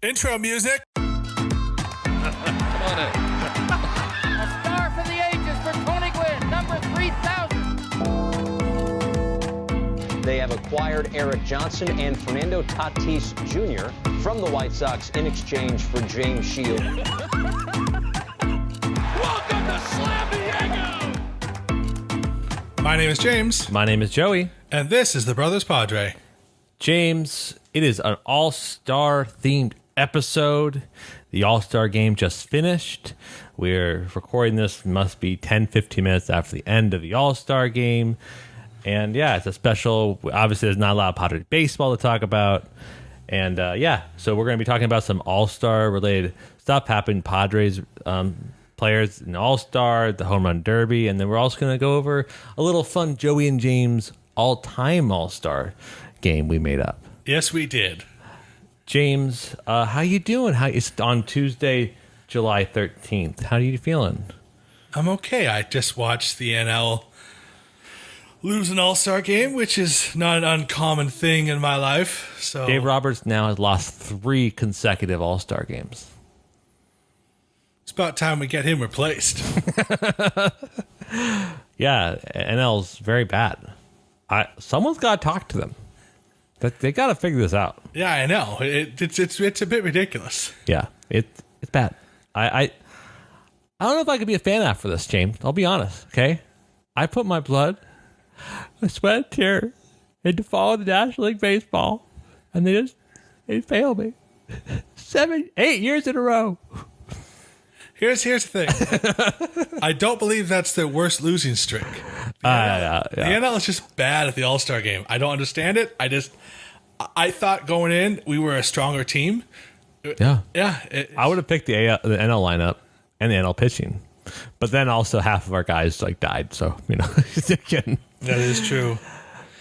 Intro music. A star for the ages for Tony Gwynn, number 3,000. They have acquired Eric Johnson and Fernando Tatis Jr. from the White Sox in exchange for James Shield. Welcome to Slam Diego! My name is James, My name is Joey. and this is the Brothers Padre. James, it is an all-star themed episode. The all-star game just finished. We're recording this, must be 10, 15 minutes after the end of the all-star game. And yeah, it's a special, obviously there's not a lot of Padres baseball to talk about. And so we're going to be talking about some all-star related stuff happening. Padres players in all-star, the home run derby. And then we're also going to go over a little fun Joey and James all-time all-star game we made up. Yes, we did. James, how you doing? It's on Tuesday, July 13th. How are you feeling? I'm okay. I just watched the NL lose an all-star game, which is not an uncommon thing in my life. So Dave Roberts now has lost 3 consecutive all-star games. it's about time we get him replaced. Yeah, NL's very bad. Someone's got to talk to them. They got to figure this out. Yeah, I know. It's a bit ridiculous. Yeah, it's bad. I don't know if I could be a fan after this, James. I'll be honest, okay? I put my blood, my sweat, and tear into following the National League Baseball, and they failed me. 7, 8 years in a row. Here's the thing. I don't believe that's the worst losing streak. Yeah. The NL is just bad at the all-star game. I don't understand it. I thought going in we were a stronger team. Yeah. Yeah, I would have picked the NL lineup and the NL pitching, but then also half of our guys died. So again, that is true.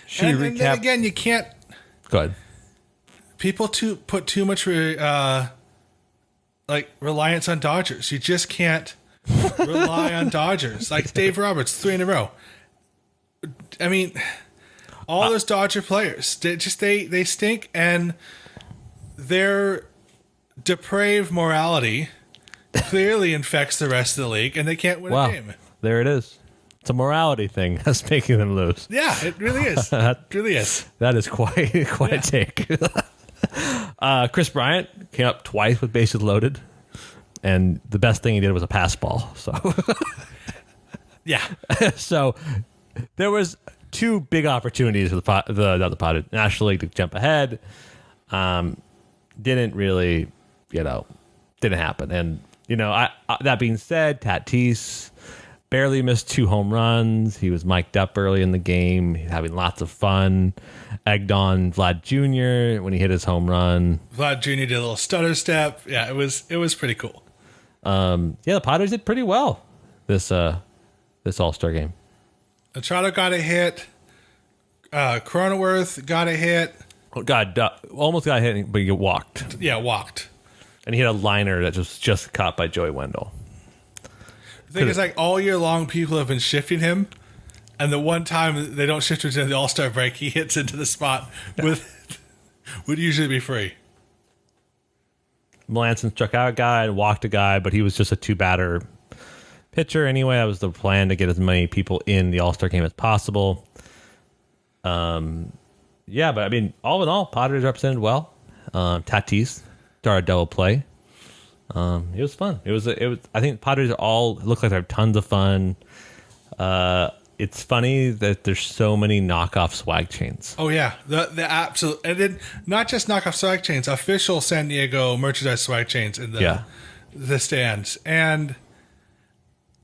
Should And we then recap? again, you can't. Go ahead. People put too much reliance on Dodgers. You just can't rely on Dodgers. Like Dave Roberts, 3 in a row. I mean, all those Dodger players, they stink, and their depraved morality clearly infects the rest of the league, and they can't win Wow, a game. there it is. It's a morality thing that's making them lose. Yeah, it really is. It really is. That is quite a take. Chris Bryant came up twice with bases loaded, and the best thing he did was a pass ball. So, Yeah. so there was 2 big opportunities for the National League to jump ahead. Didn't really, didn't happen. And that being said, Tatis barely missed 2 home runs. He was mic'd up early in the game, having lots of fun. Egged on Vlad Jr. when he hit his home run. Vlad Jr. did a little stutter step. Yeah, it was pretty cool. The Padres did pretty well this All-Star game. Machado got a hit. Cronenworth got a hit. Oh, God, almost got hit, but he walked. Yeah, walked. And he had a liner that was just caught by Joey Wendell. The thing is, all year long, people have been shifting him, and the one time they don't shift him to the All-Star break, he hits into the spot would usually be free. Melanson struck out a guy and walked a guy, but he was just a 2-batter pitcher anyway. That was the plan, to get as many people in the All-Star game as possible. But I mean, all in all, Padres represented well. Tatis started a double play. It was fun. It was. I think Padres all look like they have tons of fun. It's funny that there's so many knockoff swag chains. Oh yeah, the absolute, and then not just knockoff swag chains, official San Diego merchandise swag chains in the stands, and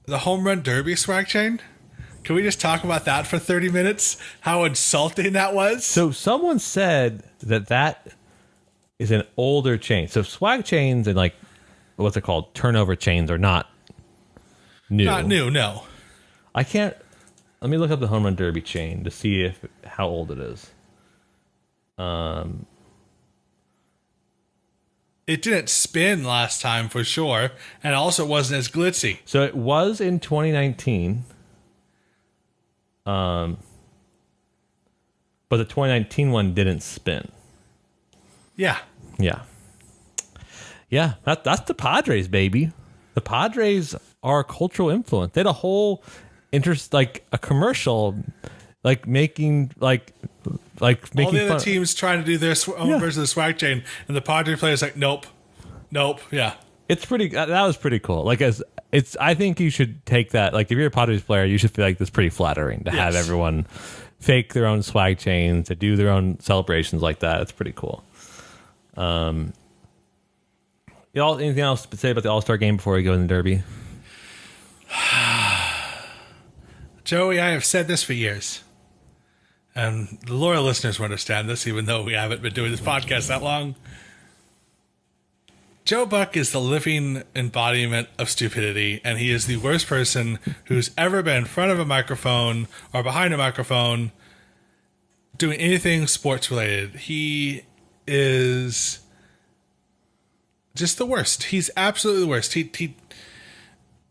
the home run derby swag chain. Can we just talk about that for 30 minutes? How insulting that was. So someone said that is an older chain. So swag chains and what's it called? Turnover chains are not new. Not new, no. I can't. Let me look up the home run derby chain to see how old it is. It didn't spin last time for sure, and also wasn't as glitzy. So it was in 2019. But the 2019 one didn't spin. Yeah. Yeah. Yeah, that's the Padres, baby. The Padres are a cultural influence. They had a whole a commercial, making All the other fun. teams trying to do their own version of the swag chain, and the Padres players like, nope, yeah. It's pretty. That was pretty cool. I think you should take that. Like, if you're a Padres player, you should feel like that's pretty flattering to have everyone fake their own swag chains, to do their own celebrations like that. It's pretty cool. Anything else to say about the All-Star game before we go in the Derby? Joey, I have said this for years, and the loyal listeners will understand this, even though we haven't been doing this podcast that long. Joe Buck is the living embodiment of stupidity, and he is the worst person who's ever been in front of a microphone or behind a microphone doing anything sports related. He is just the worst. He's absolutely the worst.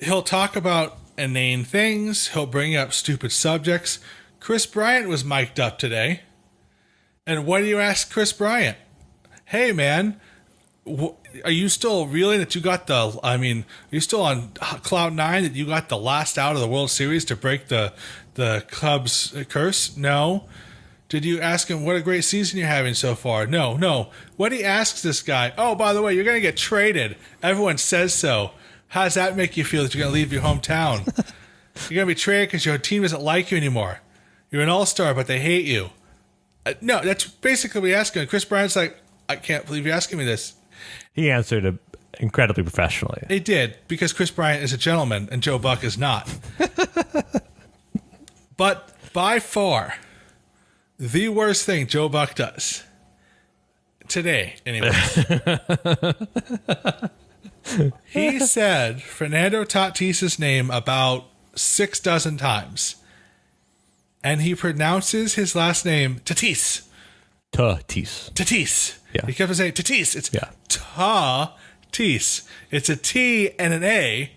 He'll talk about inane things. He'll bring up stupid subjects. Chris Bryant was mic'd up today. And what do you ask Chris Bryant? Hey, man, are you still reeling that you got are you still on cloud nine that you got the last out of the World Series to break the Cubs curse? No. Did you ask him what a great season you're having so far? No. What he asks this guy, oh, by the way, you're going to get traded. Everyone says so. How does that make you feel that you're going to leave your hometown? You're going to be traded because your team doesn't like you anymore. You're an all-star, but they hate you. No, that's basically what we asked him. Chris Bryant's like, I can't believe you're asking me this. He answered incredibly professionally. He did, because Chris Bryant is a gentleman and Joe Buck is not. But by far, the worst thing Joe Buck does today, anyway. He said Fernando Tatis's name about 6 dozen times, and he pronounces his last name Tatis. Tatis. Yeah. He kept on saying Tatis. It's Tatis. It's a T and an A.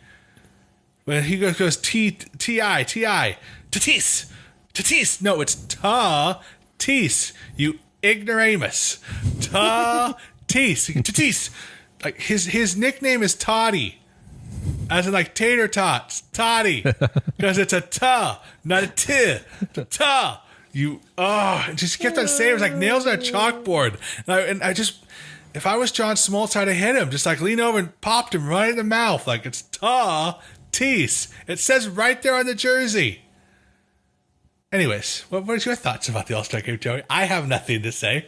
When he goes T-I. Tatis. No, it's Tatis. You ignoramus. Tatis. Like his nickname is Toddy. As in like tater tots. Toddy. Because it's a ta, not a t. Ta. Just kept on saying it was like nails on a chalkboard. And I just, if I was John Smoltz, I'd have hit him. Just like lean over and popped him right in the mouth. Like it's Tatis. It says right there on the jersey. Anyways, what is your thoughts about the All-Star game, Joey? I have nothing to say.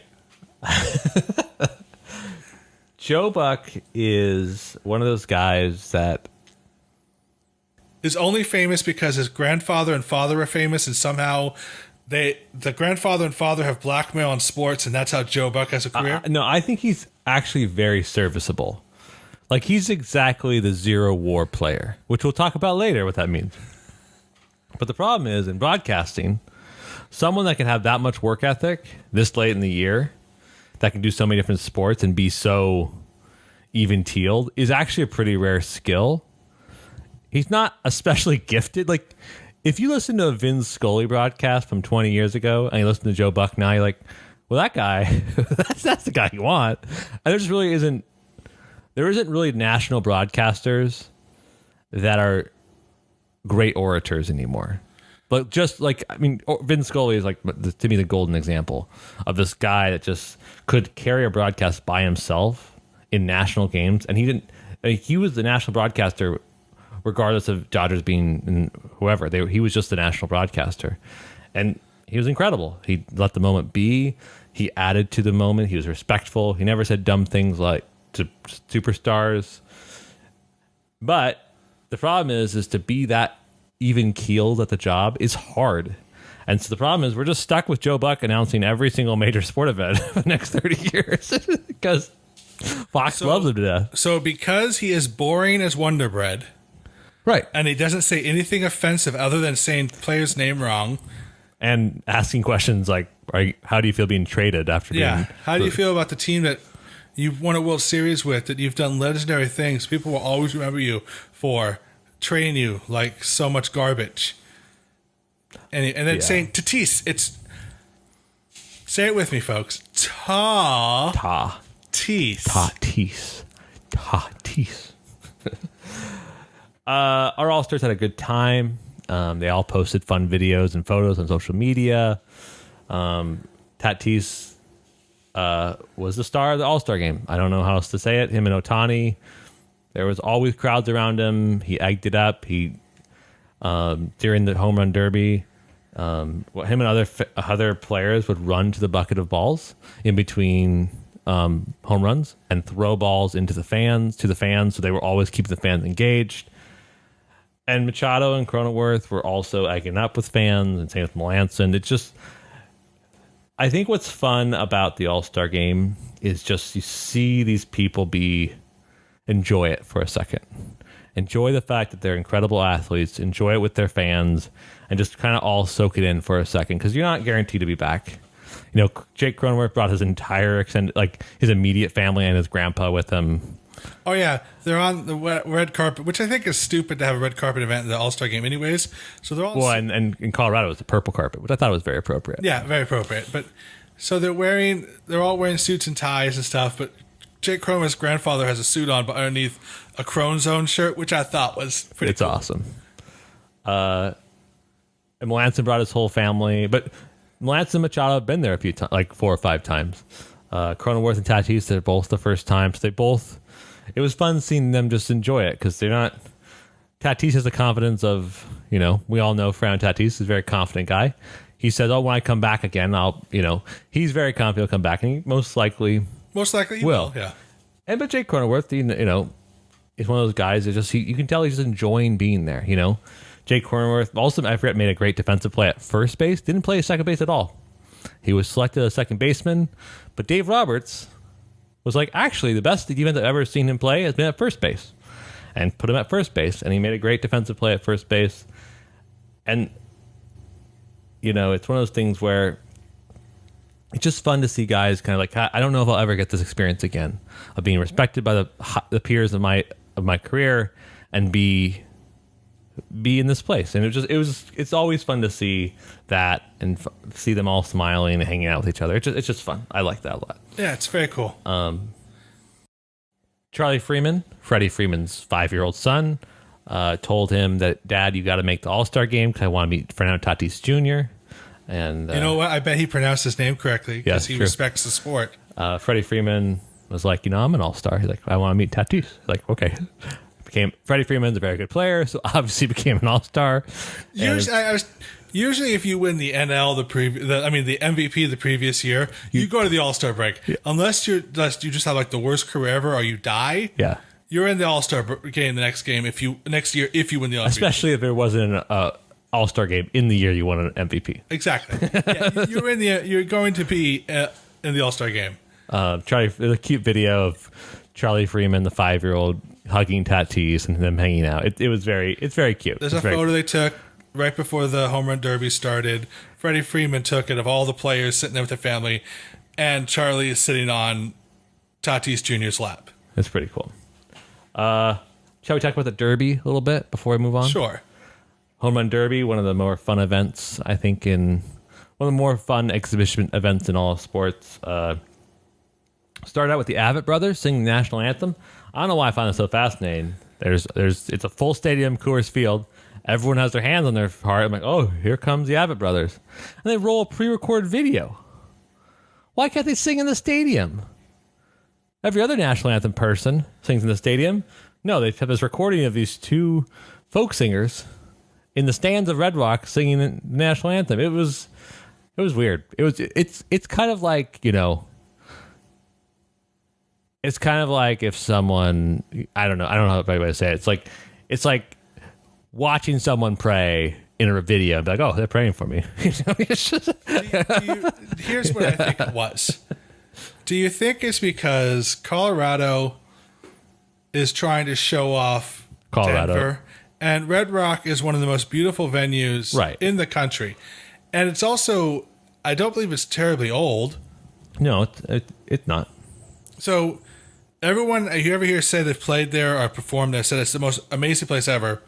Joe Buck is one of those guys that is only famous because his grandfather and father are famous, and somehow the grandfather and father have blackmail in sports, and that's how Joe Buck has a career. No, I think he's actually very serviceable. Like, he's exactly the zero war player, which we'll talk about later what that means. But the problem is, in broadcasting, someone that can have that much work ethic this late in the year, that can do so many different sports and be so even-keeled, is actually a pretty rare skill. He's not especially gifted. Like, if you listen to a Vin Scully broadcast from 20 years ago and you listen to Joe Buck now, you're like, well, that guy, that's the guy you want. And there isn't really national broadcasters that are great orators anymore. But just like, Vin Scully is like, to me, the golden example of this guy that just could carry a broadcast by himself in national games. And he was the national broadcaster regardless of Dodgers being whoever. He was just the national broadcaster. And he was incredible. He let the moment be. He added to the moment. He was respectful. He never said dumb things like to superstars. But the problem is to be that even keeled at the job is hard. And so the problem is we're just stuck with Joe Buck announcing every single major sport event for the next 30 years because Fox loves him to death. So because he is boring as Wonder Bread, right, and he doesn't say anything offensive other than saying player's name wrong and asking questions like, how do you feel being traded after being... How do you feel about the team that you've won a World Series with, that you've done legendary things? People will always remember you for trading you like so much garbage. And then saying Tatis, it's... Say it with me, folks. Tatis. Tatis. Our All-Stars had a good time. They all posted fun videos and photos on social media. Tatis was the star of the All-Star game. I don't know how else to say it. Him and Ohtani. There was always crowds around him. He egged it up. He during the home run derby, him and other players would run to the bucket of balls in between home runs and throw balls into the fans so they were always keeping the fans engaged. And Machado and Cronenworth were also egging up with fans, and same with Melanson. It's just, I think what's fun about the All-Star game is just you see these people enjoy it for a second. Enjoy the fact that they're incredible athletes, enjoy it with their fans, and just kind of all soak it in for a second, because you're not guaranteed to be back. You know, Jake Cronenworth brought his entire his immediate family and his grandpa with him. Oh yeah, they're on the red carpet, which I think is stupid to have a red carpet event in the All-Star game anyways. So they're all and in Colorado it was the purple carpet, which I thought was very appropriate. Yeah, very appropriate. But so they're all wearing suits and ties and stuff, but Jake Cronenworth's grandfather has a suit on, but underneath a Crone Zone shirt, which I thought was pretty cool. Awesome. And Melanson brought his whole family, but Melanson and Machado have been there a few times, like 4 or 5 times. Cronenworth and Tatis, they're both the first time. So it was fun seeing them just enjoy it, because they're not. Tatis has the confidence of, we all know Fran Tatis is a very confident guy. He says, "Oh, when I come back again, he's very confident he'll come back," and he most likely he will. Yeah. But Jake Cronenworth, is one of those guys that just you can tell he's just enjoying being there. Jake Cronenworth also, I forget, made a great defensive play at first base. Didn't play second base at all. He was selected as second baseman, but Dave Roberts was like, actually, the best defense I've ever seen him play has been at first base, and put him at first base, and he made a great defensive play at first base. And it's one of those things where it's just fun to see guys kind of like, I don't know if I'll ever get this experience again of being respected by the peers of my career and be in this place. And it's always fun to see that and see them all smiling and hanging out with each other. It's just fun. I like that a lot. Yeah, it's very cool. Charlie Freeman, Freddie Freeman's 5-year-old son, told him that, "Dad, you got to make the All-Star game because I want to meet Fernando Tatis Jr." And you know what? I bet he pronounced his name correctly because he respects the sport. Freddie Freeman was like, I'm an All-Star. He's like, "I want to meet Tatis." Like, okay. Freddie Freeman's a very good player, so obviously became an All-Star. Usually, if you win the NL the MVP the previous year, you go to the All-Star break. Yeah. Unless you just have like the worst career ever, or you die. Yeah, you're in the All-Star game the next year if you win the MVP. Especially if there wasn't an All-Star game in the year you won an MVP. Exactly. Yeah, you're going to be in the All-Star game. There's a cute video of Charlie Freeman, the 5-year-old, hugging Tatis and them hanging out. It's very cute. There's a photo they took right before the home run derby started. Freddie Freeman took it of all the players sitting there with their family, and Charlie is sitting on Tatis Jr.'s lap. It's pretty cool. Shall we talk about the Derby a little bit before we move on? Sure. Home run derby, one of the more fun events, I think, one of the more fun exhibition events in all of sports. Started out with the Avett brothers singing the national anthem. I don't know why I find it so fascinating. It's a full stadium, Coors Field. Everyone has their hands on their heart. I'm like, oh, here comes the Avett brothers. And they roll a pre-recorded video. Why can't they sing in the stadium? Every other national anthem person sings in the stadium. No, they have this recording of these 2 folk singers in the stands of Red Rock singing the national anthem. It was weird. It's kind of like, it's kind of like if someone, I don't know how to say it. It's like watching someone pray in a video and be like, oh, they're praying for me. Here's what I think it was. Do you think it's because Colorado is trying to show off Denver, and Red Rock is one of the most beautiful venues in the country, and it's also, I don't believe it's terribly old. No, it's not. So everyone you ever hear say they've played there or performed there said it's the most amazing place ever.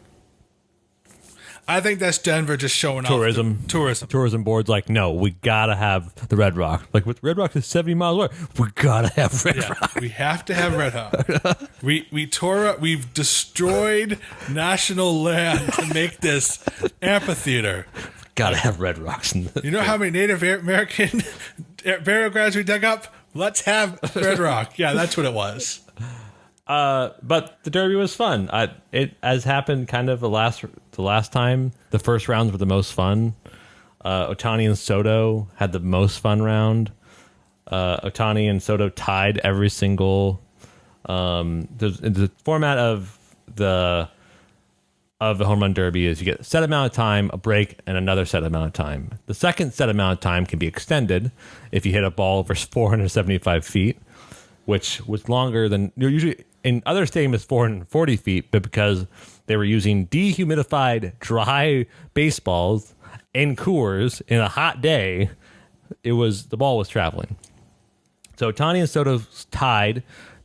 I think that's Denver just showing Tourism. off. Tourism. Tourism board's like, no, we gotta have the Red Rock. Like, with Red Rock is 70 miles away. We gotta have Red Yeah, Rock. we have to have Red Rock. We've destroyed national land to make this amphitheater. Gotta have Red Rocks. You know how many Native American burial grounds we dug up? Let's have Red Rock. Yeah, that's what it was. But the Derby was fun. It has happened kind of the last time. The first rounds were the most fun. Otani and Soto had the most fun round. Otani and Soto tied every single. The format of the home run derby is you get a set amount of time, a break, and another set amount of time. The second set amount of time can be extended if you hit a ball over 475 feet, which was longer than usually in other stadiums is 440 feet, but because they were using dehumidified dry baseballs in Coors in a hot day, the ball was traveling. So Otani and Soto tied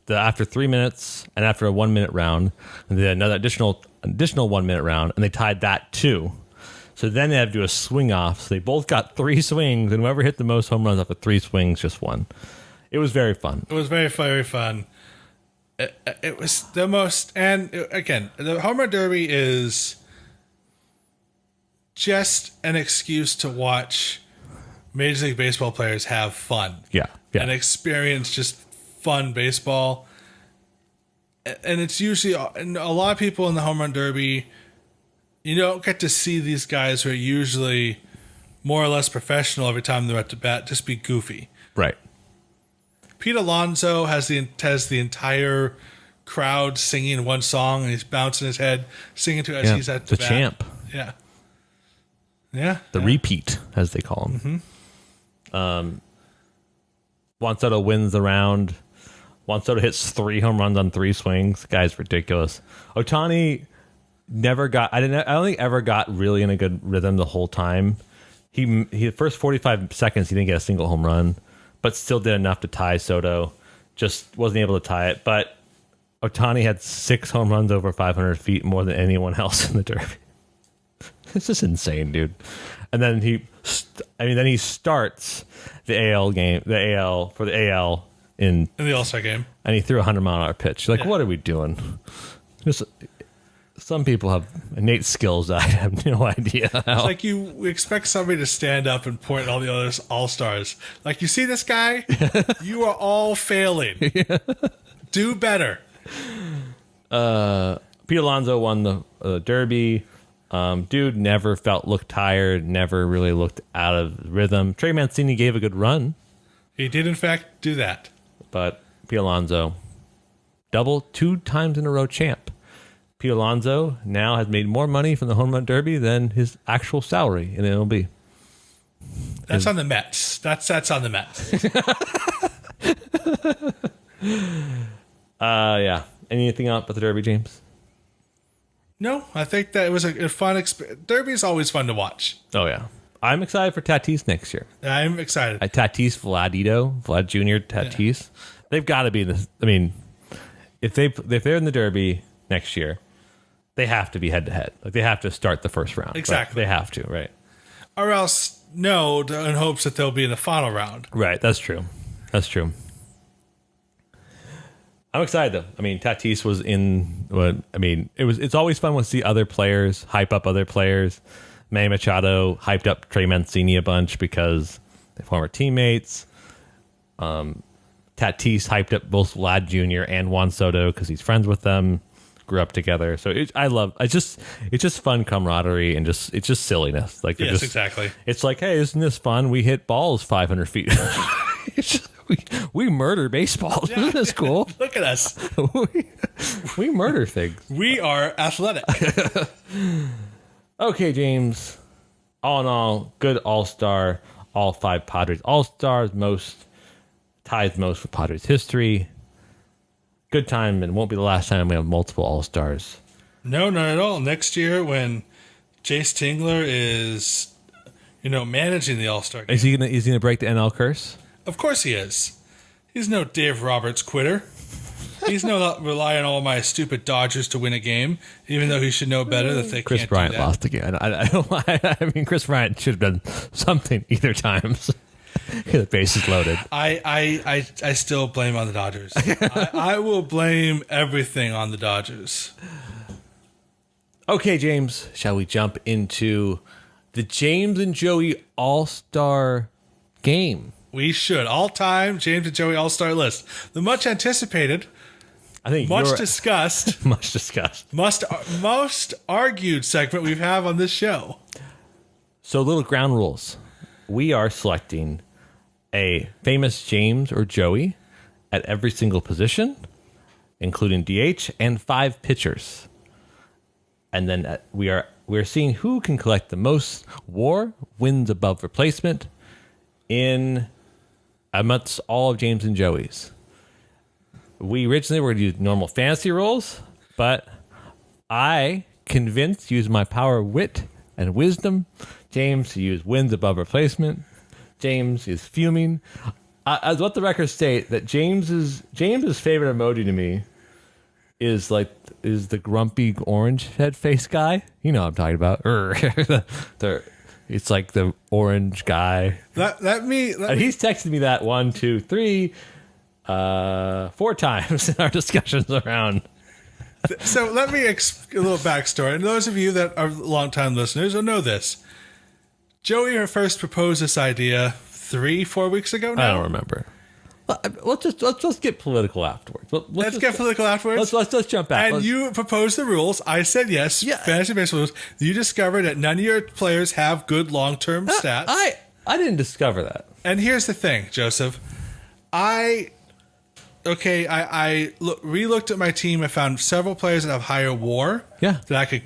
after 3 minutes and after a 1 minute round, and then another additional 1 minute round, and they tied that too. So then they had to do a swing off. So they both got 3 swings, and whoever hit the most home runs after 3 swings just won. It was very fun. It was very, very fun. It was the most, and again, the home run derby is just an excuse to watch Major League Baseball players have fun. Yeah. And experience just fun baseball. And it's usually, and a lot of people in the home run derby, you don't get to see these guys who are usually more or less professional every time they're at the bat just be goofy. Right. Pete Alonso has the entire crowd singing one song, and he's bouncing his head, singing to as he's at the bat. champ. Yeah. Yeah. The repeat, as they call him. Juan Soto wins the round. Juan Soto hits 3 home runs on 3 swings. Guy's ridiculous. Otani never got. I don't think ever got really in a good rhythm the whole time. He the first 45 seconds he didn't get a single home run, but still did enough to tie Soto. Just wasn't able to tie it. But Otani had 6 home runs over 500 feet, more than anyone else in the Derby. It's just insane, dude. And then he starts the AL game, the AL in the All-Star game, and he threw a 100-mile-an-hour pitch. Like, what are we doing? Just some people have innate skills that I have no idea how. It's like you expect somebody to stand up and point at all the other All-Stars. Like, you see this guy? You are all failing. Do better. Pete Alonso won the Derby. Dude never looked tired, never really looked out of rhythm. Trey Mancini gave a good run. He did, in fact, do that. But Pete Alonso, 2 times in a row champ. Pete Alonso now has made more money from the home run derby than his actual salary in MLB. That's on the Mets. That's on the Mets. Yeah. Anything up with the Derby, James? No, I think that it was a fun experience. Derby is always fun to watch. Oh, yeah. I'm excited for Tatis next year. I'm excited. Tatis, Vlad Jr., Tatis. Yeah. They've got to be in this. I mean, if they're in the Derby next year, they have to be head-to-head. Like, they have to start the first round. Exactly. They have to, right? Or else, no, in hopes that they'll be in the final round. Right, that's true. That's true. I'm excited, though. I mean, Tatis was in... It's always fun to see other players hype up other players. Manny Machado hyped up Trey Mancini a bunch because they're former teammates. Tatis hyped up both Vlad Jr. and Juan Soto because he's friends with them, grew up together. So it's just fun camaraderie and it's just silliness. Like, yes, exactly. It's like, hey, isn't this fun? We hit balls 500 feet. We murder baseball. Yeah. Isn't this cool? Look at us. we murder things. We are athletic. Okay, James. All in all, good All-Star. All 5 Padres All-Stars. Ties most for Padres history. Good time, and won't be the last time we have multiple All-Stars. No, not at all. Next year, when Jace Tingler is, managing the All-Star game. Is he gonna break the NL curse? Of course he is. He's no Dave Roberts quitter. He's not relying on all my stupid Dodgers to win a game, even though he should know better that they Chris can't Bryant do that. lost again. I mean, Chris Bryant should have done something either times. The bases loaded. I still blame on the Dodgers. I will blame everything on the Dodgers. Okay, James, shall we jump into the James and Joey All-Star game? We should. All-time James and Joey All-Star list. The much anticipated, I think much you're- discussed, much discussed. most argued segment we have on this show. So, little ground rules. We are selecting a famous James or Joey at every single position, including DH, and 5 pitchers. And then we're seeing who can collect the most WAR, wins above replacement, in amongst all of James and Joey's. We originally were going to do normal fantasy roles, but I convinced, using my power of wit and wisdom, James to use wins above replacement. James is fuming. As what the records state, that James's favorite emoji to me is the grumpy orange head face guy. You know what I'm talking about. It's like the orange guy. Let me And he's texted me that 1, 2, 3, 4 times in our discussions around. So let me a little backstory. And those of you that are longtime listeners will know this. Joey first proposed this idea 3-4 weeks ago now. I don't remember. Let's get political afterwards. Let's get political afterwards. Let's jump back. And you proposed the rules. I said yes. Yeah. Fantasy baseball rules. You discovered that none of your players have good long-term stats. I didn't discover that. And here's the thing, Joseph. I re-looked at my team. I found several players that have higher WAR. Yeah. That I could.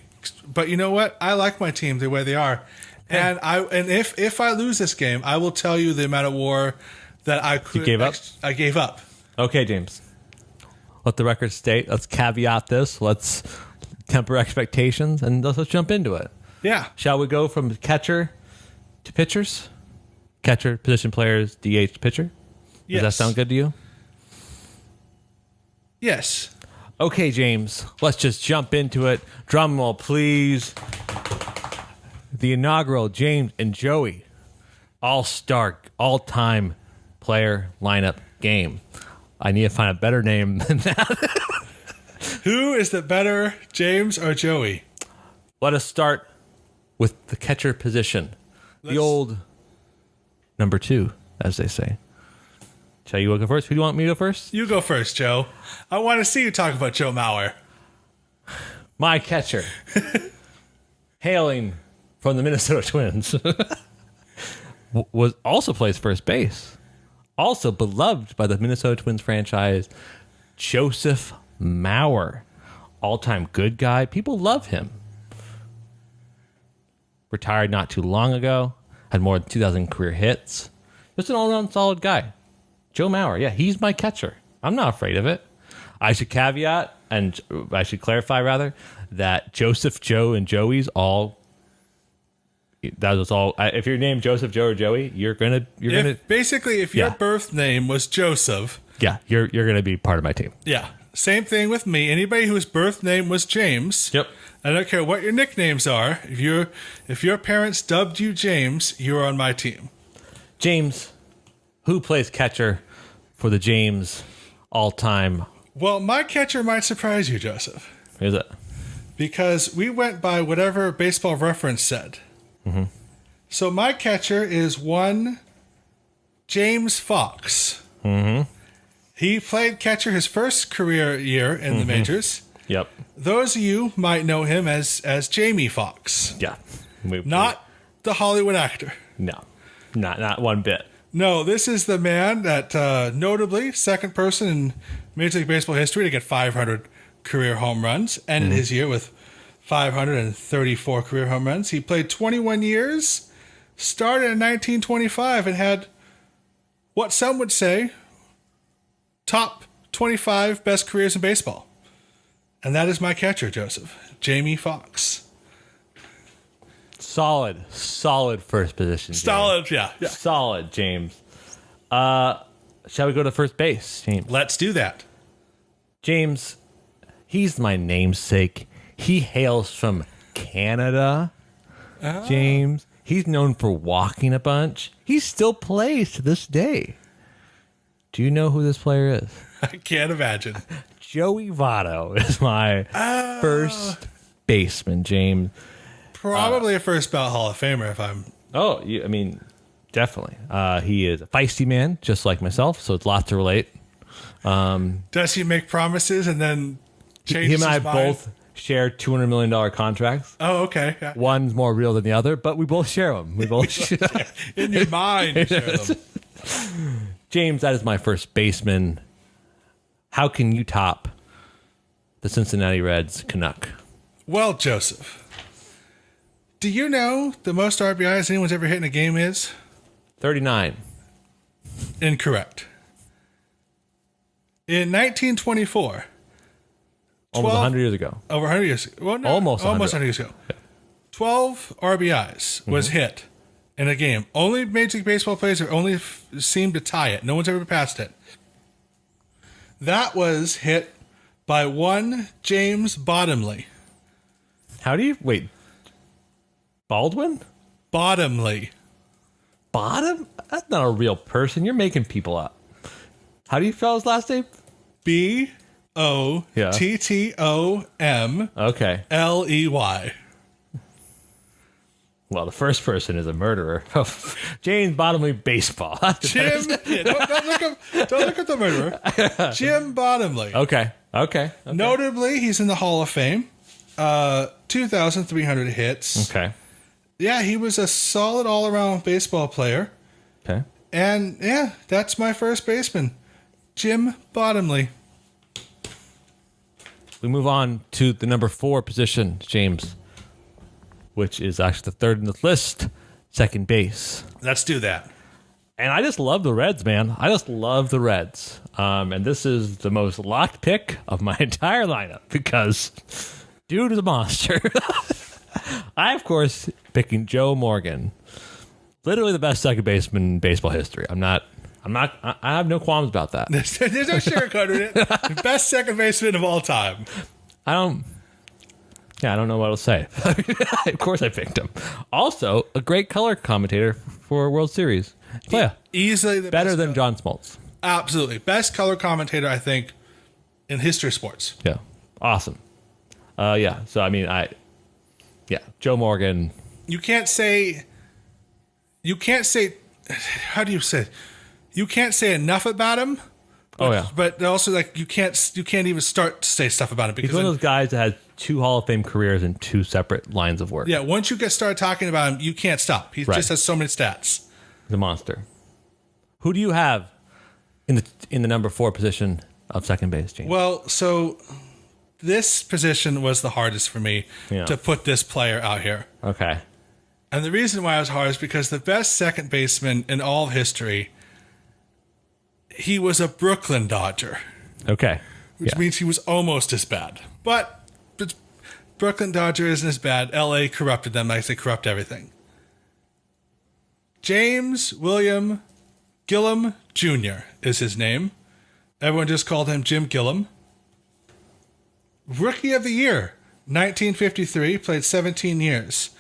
But you know what? I like my team the way they are. And if I lose this game, I will tell you the amount of WAR that I could. You gave up? I gave up. Okay, James. Let the record state. Let's caveat this. Let's temper expectations, and let's jump into it. Yeah. Shall we go from catcher to pitchers? Catcher, position players, DH, pitcher? Yes. Does that sound good to you? Yes. Okay, James. Let's just jump into it. Drum roll, please. The inaugural James and Joey All-Star, all-time player lineup game. I need to find a better name than that. Who is the better, James or Joey? Let us start with the catcher position. The old number 2, as they say. Shall you go first? Who do you want me to go first? You go first, Joe. I want to see you talk about Joe Mauer. My catcher, hailing from the Minnesota Twins, was also plays first base. Also beloved by the Minnesota Twins franchise, Joseph Mauer. All-time good guy. People love him. Retired not too long ago. Had more than 2,000 career hits. Just an all-around solid guy. Joe Mauer. Yeah, he's my catcher. I'm not afraid of it. I should caveat, and I should clarify, rather, that Joseph, Joe, and Joey's all... That was all. If you're named Joseph, Joe, or Joey, you're gonna. Basically, if your Yeah. birth name was Joseph, Yeah, you're gonna be part of my team. yeah. Same thing with me. Anybody whose birth name was James. Yep. I don't care what your nicknames are. If your parents dubbed you James, you're on my team. James, who plays catcher for the James all-time? Well, my catcher might surprise you, Joseph, Is it? because we went by whatever Baseball Reference said. Mm-hmm. So my catcher is one James Fox. Mm-hmm. He played catcher his first career year in the majors. Yep. Those of you might know him as Jamie Foxx. Yeah. Not the Hollywood actor. No. Not one bit. No, this is the man that notably second person in Major League Baseball history to get 500 career home runs. Ended his year with 534 career home runs. He played 21 years, started in 1925, and had what some would say top 25 best careers in baseball. And that is my catcher, Joseph. Jamie Foxx. Solid first position. James. Solid, yeah. Solid, James. Shall we go to first base, James? Let's do that. James, he's my namesake. He hails from Canada. James, he's known for walking a bunch. He still plays to this day. Do you know who this player is? I can't imagine. Joey Votto is my first baseman, James. Probably a first ballot Hall of Famer if I'm. Oh, I mean, definitely. He is a feisty man, just like myself, so it's a lot to relate. Does he make promises and then change Him his and I mind? both share $200 million contracts. Oh, okay. Yeah. One's more real than the other, but we both share them. We both share. In your mind, you share them. James, that is my first baseman. How can you top the Cincinnati Reds Canuck? Well, Joseph, do you know the most RBIs anyone's ever hit in a game is? 39. Incorrect. In 1924, Almost 12 100 years ago. over 100 years ago. Well, no, Almost 100. 100 years ago. 12 RBIs was hit in a game. Only Major League Baseball players have only seemed to tie it. No one's ever passed it. That was hit by one James Bottomley. How do you... Wait. Baldwin? Bottomley. Bottom? That's not a real person. You're making people up. How do you spell his last name? Bottomley. Okay. Well, the first person is a murderer. James Bottomley Baseball. Jim. Don't look at the murderer. Jim Bottomley. Okay. Notably, he's in the Hall of Fame. 2,300 hits. Okay. Yeah, he was a solid all-around baseball player. Okay. And yeah, that's my first baseman, Jim Bottomley. We move on to the number 4 position, James, which is actually the third in the list, second base. Let's do that. And I just love the Reds, man. I just love the Reds. And this is the most locked pick of my entire lineup because dude is a monster. I, of course, picking Joe Morgan. Literally the best second baseman in baseball history. I have no qualms about that. There's no sugarcoating it. The best second baseman of all time. I don't know what to say. Of course I picked him. Also, a great color commentator for a World Series. Yeah. Easily the Better best than John Smoltz. Absolutely. Best color commentator, I think, in history of sports. Yeah. Awesome. Yeah. So, I mean, Joe Morgan. You can't say, how do you say? You can't say enough about him. But, But also, like, you can't even start to say stuff about him because He's one of those guys that has 2 Hall of Fame careers in 2 separate lines of work. yeah, once you get started talking about him, you can't stop. He Right. just has so many stats. He's a monster. Who do you have in the number 4 position of second base, James? Well, so this position was the hardest for me to put this player out here. Okay. And the reason why it was hard is because the best second baseman in all of history, he was a Brooklyn Dodger, Okay. which means he was almost as bad. But Brooklyn Dodger isn't as bad. LA corrupted them like they corrupt everything. James William Gillum Jr. is his name. Everyone just called him Jim Gillum. Rookie of the Year, 1953, played 17 years.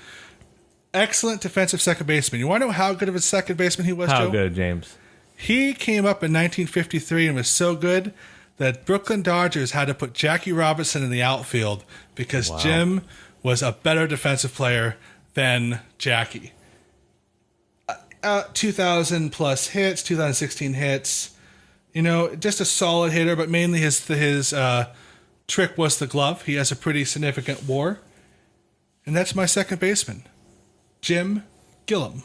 Excellent defensive second baseman. You want to know how good of a second baseman he was, How Joe? good, James? He came up in 1953 and was so good that Brooklyn Dodgers had to put Jackie Robinson in the outfield because Jim was a better defensive player than Jackie. 2,000 plus hits, 2016 hits. You know, just a solid hitter, but mainly his trick was the glove. He has a pretty significant WAR. And that's my second baseman, Jim Gillum.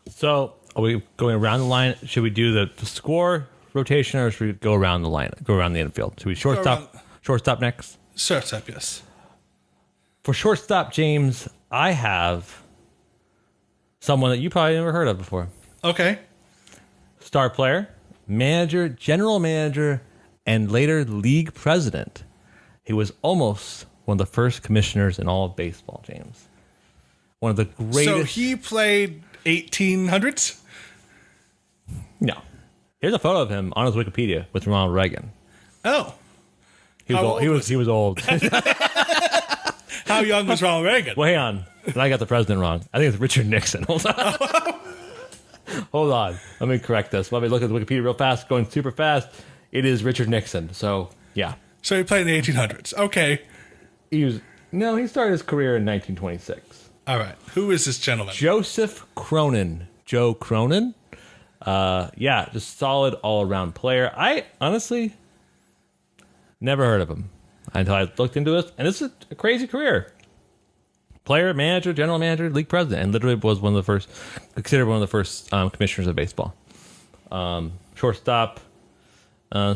So, are we going around the line? Should we do the score rotation, or should we go around the line, go around the infield? Should we shortstop next? Shortstop, yes. For shortstop, James, I have someone that you probably never heard of before. Okay. Star player, manager, general manager, and later league president. He was almost one of the first commissioners in all of baseball, James. One of the greatest. So he played 1800s? No. Here's a photo of him on his Wikipedia with Ronald Reagan. Oh, He was How old. old He was was. He was old. how young was Ronald Reagan? Well, hang on. I got the president wrong. I think it's Richard Nixon. Hold on. Hold on. Let me correct this. Let me look at the Wikipedia real fast, going super fast. It is Richard Nixon. So, yeah. So he played in the 1800s. Okay. He started his career in 1926. All right. Who is this gentleman? Joseph Cronin. Joe Cronin. Yeah, just solid all-around player. I honestly never heard of him until I looked into this. And this is a crazy career. Player, manager, general manager, league president, and literally was considered one of the first commissioners of baseball. Shortstop,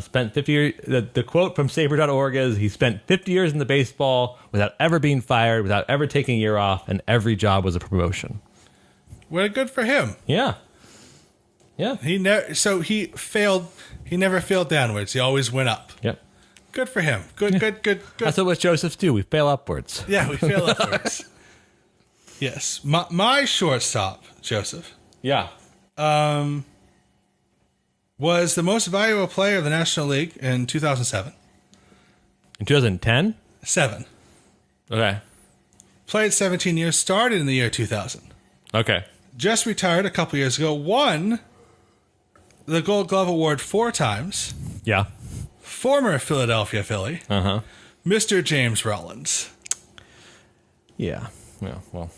spent 50 years. The quote from Saber.org is, he spent 50 years in the baseball without ever being fired, without ever taking a year off, and every job was a promotion. Well, good for him. Yeah. Yeah. He never failed downwards. He always went up. Yep. Good for him. Good. That's what Josephs do. We fail upwards. Yeah, we fail upwards. Yes. My shortstop, Joseph, Yeah. was the most valuable player of the National League in 2007. In 2010? 7. Okay. Played 17 years, started in the year 2000. Okay. Just retired a couple years ago, won the Gold Glove Award 4 times. Yeah. Former Philadelphia Philly, Uh-huh. Mr. James Rollins. Yeah. Yeah. Well.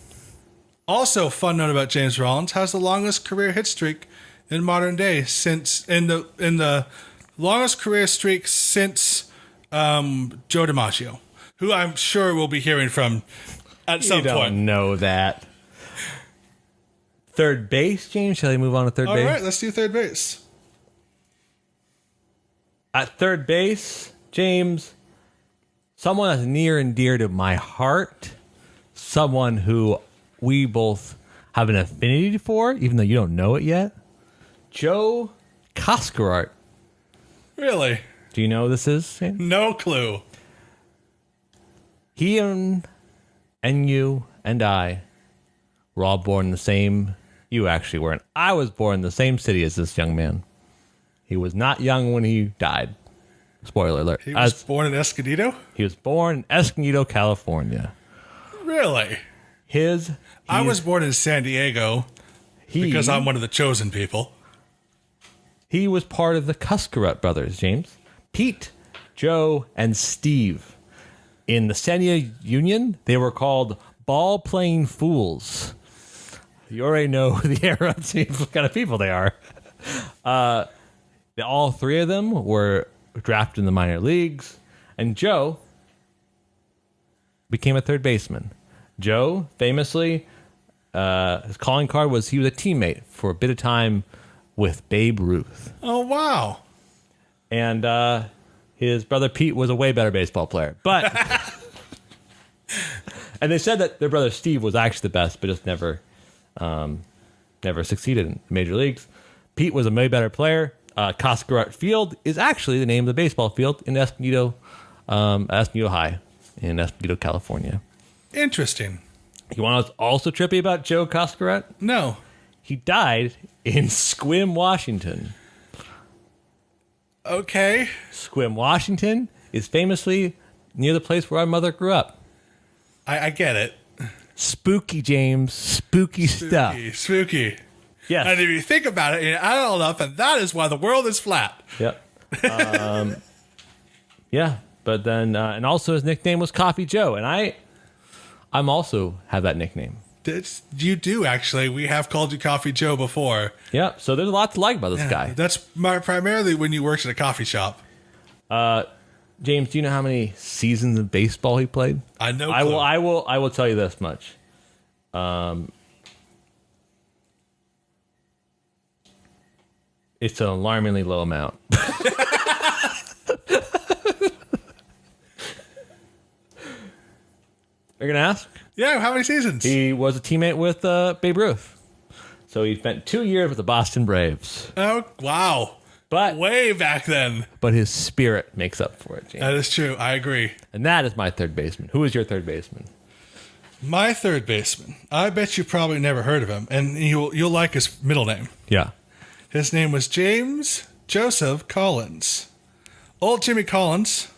Also, fun note about James Rollins, has the longest career hit streak in modern day since in the longest career streak since Joe DiMaggio, who I'm sure we'll be hearing from at some You don't point. know that. Third base, James. Shall we move on to third All base? right, let's do third base. At third base, James, someone that's near and dear to my heart, someone who we both have an affinity for, even though you don't know it yet, Joe Coscarart. Really? Do you know who this is, James? No clue. He and you and I were all born in the same... You actually weren't. I was born in the same city as this young man. He was not young when he died. Spoiler alert. He was born in Escondido? He was born in Escondido, California. Really? I was born in San Diego because I'm one of the chosen people. He was part of the Cuscarut brothers, James. Pete, Joe, and Steve. In the Senia Union, they were called ball-playing fools. You already know the era of what kind of people they are. All three of them were drafted in the minor leagues, and Joe became a third baseman. Joe, famously, his calling card was he was a teammate for a bit of time with Babe Ruth. Oh, wow. And his brother Pete was a way better baseball player. But and they said that their brother Steve was actually the best, but just never succeeded in the major leagues. Pete was a way better player. Coscarart Field is actually the name of the baseball field in Escondido High in Escondido, California. Interesting. You want to also trippy about Joe Coscarart? No. He died in Sequim, Washington. Okay. Sequim, Washington is famously near the place where our mother grew up. I get it. Spooky, James. Spooky stuff. Spooky. Yes. And if you think about it, you add it all up, and that is why the world is flat. Yep. Yeah. But then, and also his nickname was Coffee Joe. And I'm also have that nickname. You do, actually. We have called you Coffee Joe before. Yep. So there's a lot to like about this guy. That's primarily when you worked at a coffee shop. James, do you know how many seasons of baseball he played? I know. I will tell you this much. It's an alarmingly low amount. You're gonna ask? Yeah, how many seasons? He was a teammate with Babe Ruth, so he spent 2 years with the Boston Braves. Oh, wow. But Way back then. his spirit makes up for it, James. That is true. I agree. And that is my third baseman. Who is your third baseman? My third baseman. I bet you probably never heard of him, and you'll like his middle name. Yeah. His name was James Joseph Collins, Old Jimmy Collins.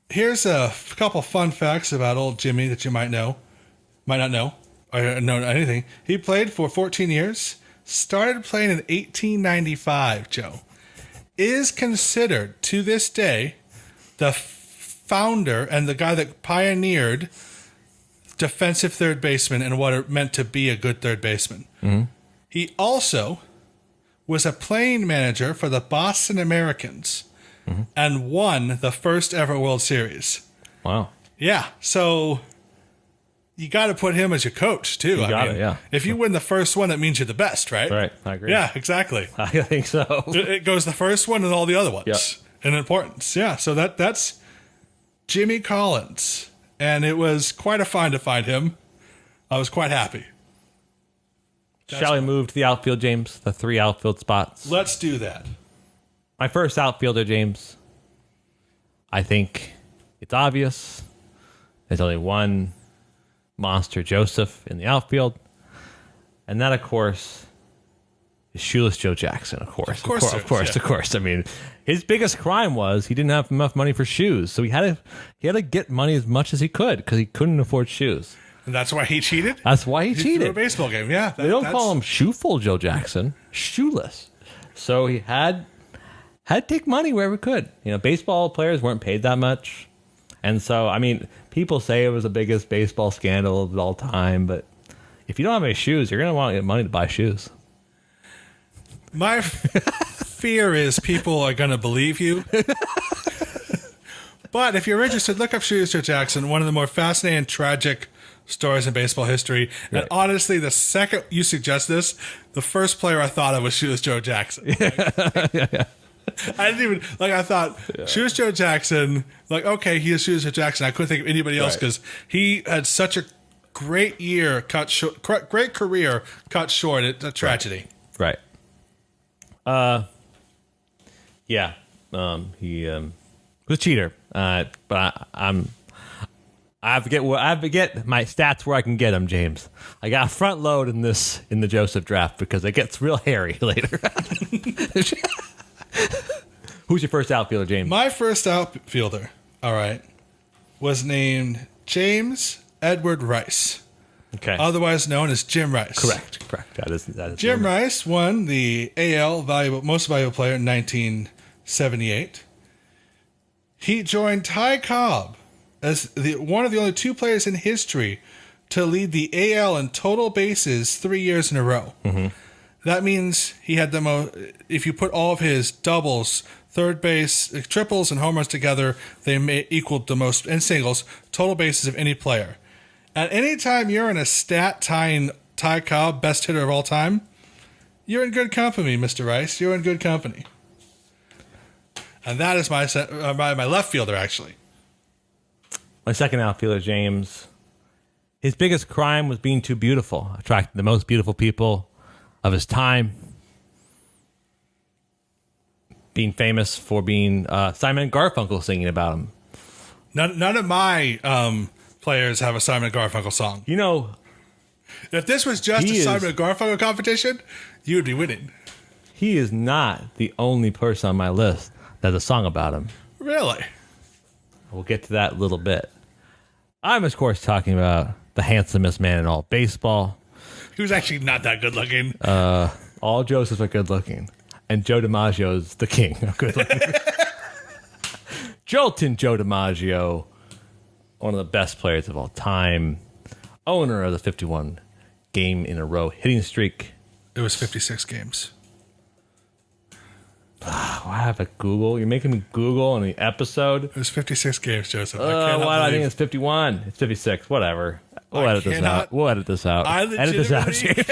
Here's a couple fun facts about old Jimmy that you might not know, or know anything. He played for 14 years, started playing in 1895, Joe. Is considered, to this day, the founder and the guy that pioneered defensive third baseman and what it meant to be a good third baseman. Mm-hmm. He also was a playing manager for the Boston Americans and won the first ever World Series. Wow. Yeah, so you got to put him as your coach, too. You got it, yeah. If you win the first one, that means you're the best, right? Right, I agree. Yeah, exactly. I think so. It goes the first one and all the other ones in importance. Yeah, so that's Jimmy Collins. And it was quite a find to find him. I was quite happy. Shall we move to the outfield, James? The 3 outfield spots. Let's do that. My first outfielder, James. I think it's obvious. There's only one monster, Joseph, in the outfield. And that, of course, is Shoeless Joe Jackson, of course. Of course. I mean, his biggest crime was he didn't have enough money for shoes. So he had to get money as much as he could because he couldn't afford shoes. And that's why he cheated? That's why he cheated. Threw a baseball game, yeah. They don't call him Shoeful Joe Jackson, shoeless. So he had to take money wherever he could. You know, baseball players weren't paid that much. And so, I mean, people say it was the biggest baseball scandal of all time, but if you don't have any shoes, you're going to want to get money to buy shoes. My fear is people are going to believe you. But if you're interested, look up Shoeless Joe Jackson, one of the more fascinating and tragic stories in baseball history. Right. And honestly, the second you suggest this, the first player I thought of was Shoeless Joe Jackson. I didn't even, I thought, Shoeless Joe Jackson, okay, he is Shoeless Joe Jackson. I couldn't think of anybody else because he had such a great year, great career cut short. It's a tragedy. Right. Yeah. He was a cheater. But I forget my stats where I can get them, James. I got a front load in the Joseph draft because it gets real hairy later. Who's your first outfielder, James? My first outfielder, all right, was named James Edward Rice. Okay. Otherwise known as Jim Rice. Correct. That is Jim Rice won the AL Most Valuable Player in 1978. He joined Ty Cobb as one of the only 2 players in history to lead the AL in total bases 3 years in a row. Mm-hmm. That means he had the most. If you put all of his doubles, third base, triples, and home runs together, they equaled the most, and singles, total bases of any player. And anytime you're in a stat tying Ty Cobb, best hitter of all time, you're in good company, Mr. Rice. You're in good company. And that is my left fielder, actually. My second outfielder, James. His biggest crime was being too beautiful. Attracted the most beautiful people of his time. Being famous for being Simon Garfunkel singing about him. None of my players have a Simon Garfunkel song. You know, if this was just a Simon Garfunkel competition, you would be winning. He is not the only person on my list that has a song about him. Really? We'll get to that in a little bit. I'm, of course, talking about the handsomest man in all baseball. He was actually not that good looking. All Josephs are good looking. And Joe DiMaggio is the king of good looking. Jolton Joe DiMaggio, one of the best players of all time, owner of the 51 game in a row hitting streak. It was 56 games. I have to Google. You're making me Google on the episode. It was 56 games, Joseph. I think it's 51. It's 56. Whatever. We'll edit this out. Edit this out, James.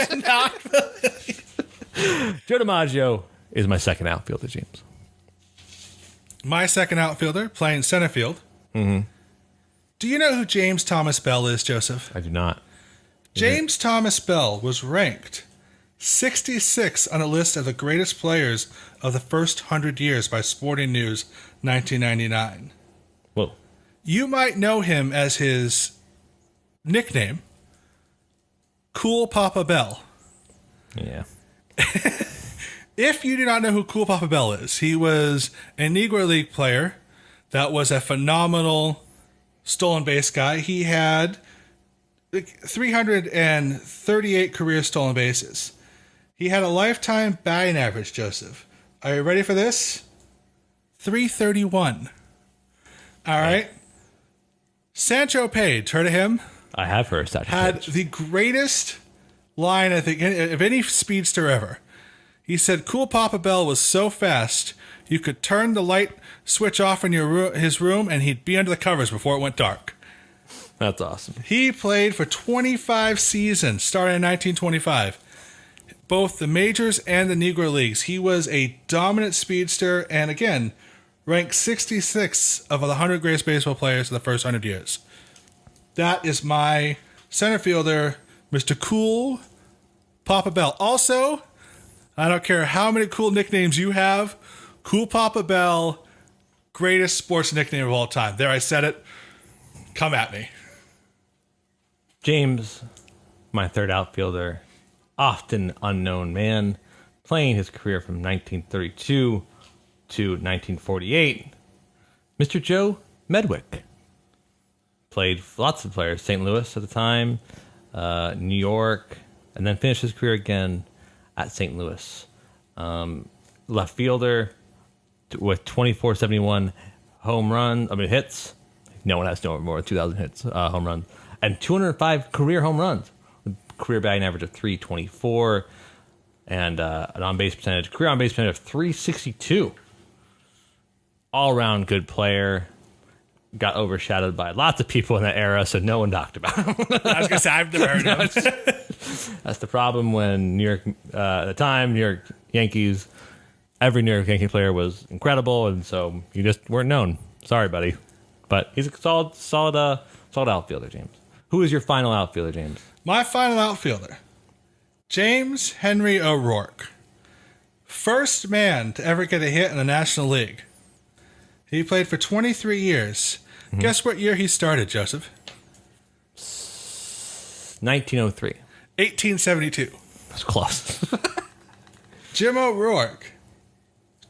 Joe DiMaggio is my second outfielder, James. My second outfielder, playing center field. Mm-hmm. Do you know who James Thomas Bell is, Joseph? I do not. James Thomas Bell was ranked 66 on a list of the greatest players of the first 100 years by Sporting News 1999. Whoa. You might know him as his nickname, Cool Papa Bell. Yeah. If you do not know who Cool Papa Bell is, he was a Negro League player that was a phenomenal stolen base guy. He had 338 career stolen bases. He had a lifetime batting average, Joseph. Are you ready for this? 331. All right. Sancho Page, heard of him? I have heard that. Had the greatest line, I think, of any speedster ever. He said, Cool Papa Bell was so fast, you could turn the light switch off in his room and he'd be under the covers before it went dark. That's awesome. He played for 25 seasons, starting in 1925. Both the majors and the Negro Leagues. He was a dominant speedster and, again, ranked 66 of the 100 greatest baseball players of the first 100 years. That is my center fielder, Mr. Cool Papa Bell. Also, I don't care how many cool nicknames you have, Cool Papa Bell, greatest sports nickname of all time. There, I said it. Come at me. James, my third outfielder, often unknown man, playing his career from 1932 to 1948, Mr. Joe Medwick. Played lots of players, St. Louis at the time, New York, and then finished his career again at St. Louis. Left fielder with 2471 hits. No one has no more than 2,000 hits, home runs, and 205 career home runs. Career batting average of 324 and an career on base percentage of 362. All around good player. Got overshadowed by lots of people in that era, so no one talked about him. I was going to say, I've never heard of him. That's the problem when New York, at the time, New York Yankees, every New York Yankee player was incredible, and so you just weren't known. Sorry, buddy. But he's a solid outfielder, James. Who is your final outfielder, James? My final outfielder, James Henry O'Rourke. First man to ever get a hit in the National League. He played for 23 years. Mm-hmm. Guess what year he started, Joseph? 1903. 1872. That's close. Jim O'Rourke,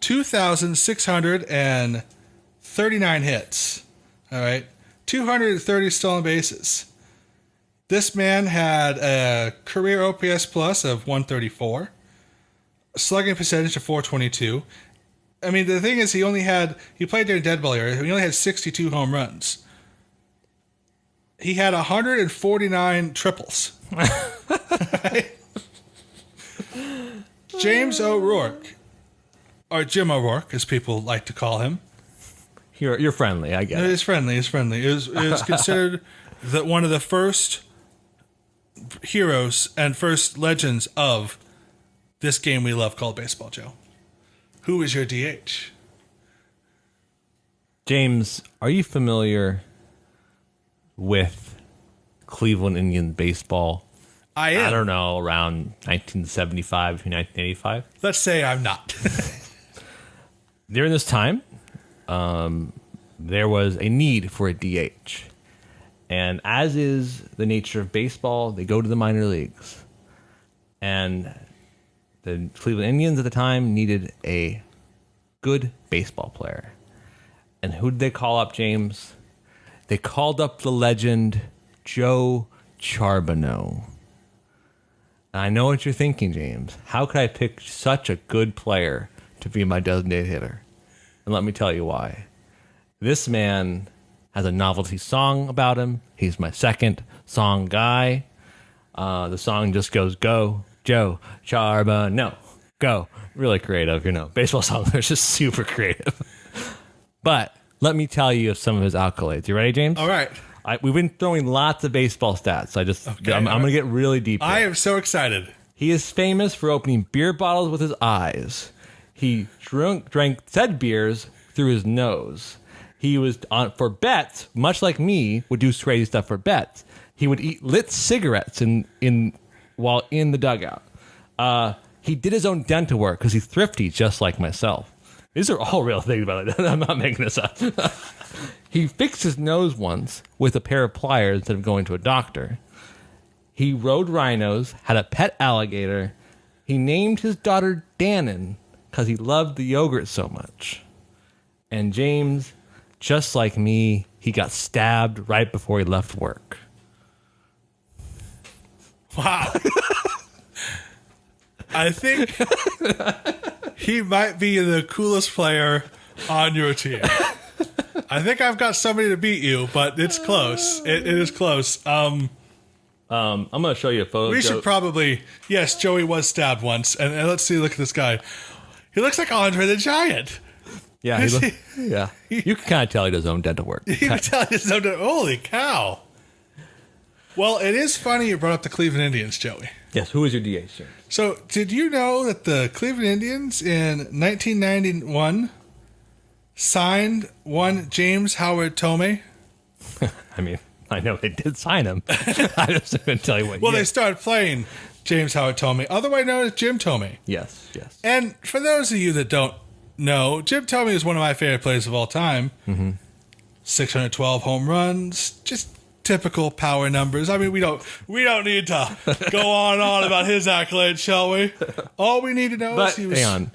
2,639 hits. All right. 230 stolen bases. This man had a career OPS plus of 134, a slugging percentage of 422. I mean, the thing is, he played during dead ball era. He only had 62 home runs. He had 149 triples. James O'Rourke, or Jim O'Rourke, as people like to call him. You're friendly, I guess. It's friendly. It was considered one of the first heroes and first legends of this game we love called baseball, Joe. Who is your DH? James, are you familiar with Cleveland Indians baseball? I am. I don't know, around 1975 to 1985. Let's say I'm not. During this time, there was a need for a DH. And as is the nature of baseball, they go to the minor leagues. And the Cleveland Indians at the time needed a good baseball player. And who did they call up, James? They called up the legend Joe Charbonneau. And I know what you're thinking, James. How could I pick such a good player to be my designated hitter? And let me tell you why. This man has a novelty song about him. He's my second song guy. The song just goes, "Go, Joe Charbonneau, go." Really creative, Baseball songs are just super creative. But let me tell you of some of his accolades. You ready, James? All right. We've been throwing lots of baseball stats. I'm going to get really deep here. I am so excited. He is famous for opening beer bottles with his eyes. He drank said beers through his nose. He was for bets, much like me, would do crazy stuff for bets. He would eat lit cigarettes while in the dugout. He did his own dental work because he's thrifty, just like myself. These are all real things, by the way. I'm not making this up. He fixed his nose once with a pair of pliers instead of going to a doctor. He rode rhinos, had a pet alligator, He named his daughter Dannon because he loved the yogurt so much. And James, just like me, he got stabbed right before he left work. Wow. I think he might be the coolest player on your team. I think I've got somebody to beat you, but it's close. It is close. I'm going to show you a photo. We should probably... Yes, Joey was stabbed once. And let's see, look at this guy. He looks like Andre the Giant. Yeah, yeah. You can kind of tell he does his own dental work. You can tell he's no... Holy cow. Well, it is funny you brought up the Cleveland Indians, Joey. Yes, who is your DH, sir? So, did you know that the Cleveland Indians in 1991 signed one James Howard Tomei? I mean, I know they did sign him. I just couldn't tell you what. Well, they started playing James Howard Tomei, otherwise known as Jim Tomei. Yes. And for those of you that don't know, Jim Tomei is one of my favorite players of all time. 612 home runs, just typical power numbers. I mean, we don't need to go on and on about his accolades, shall we? All we need to know is he was... Hang on.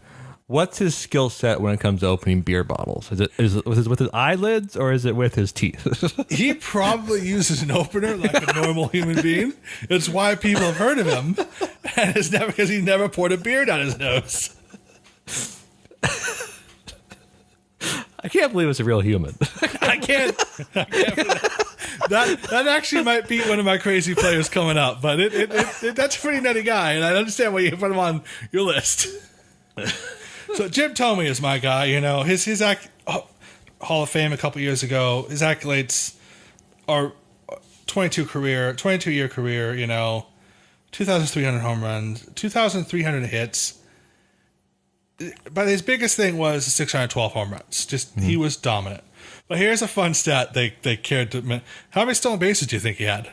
What's his skill set when it comes to opening beer bottles? Is it with his eyelids or is it with his teeth? He probably uses an opener like a normal human being. It's why people have heard of him, and it's never because he never poured a beer down his nose. I can't believe it's a real human. I can't that actually might be one of my crazy players coming up, but that's a pretty nutty guy, and I understand why you put him on your list. So Jim Tomei is my guy. You know, his Hall of Fame a couple years ago. His accolades are 22-year career. You know, 2,300 home runs, 2,300 hits. But his biggest thing was the 612 home runs. Just he was dominant. But here's a fun stat they cared to. How many stolen bases do you think he had?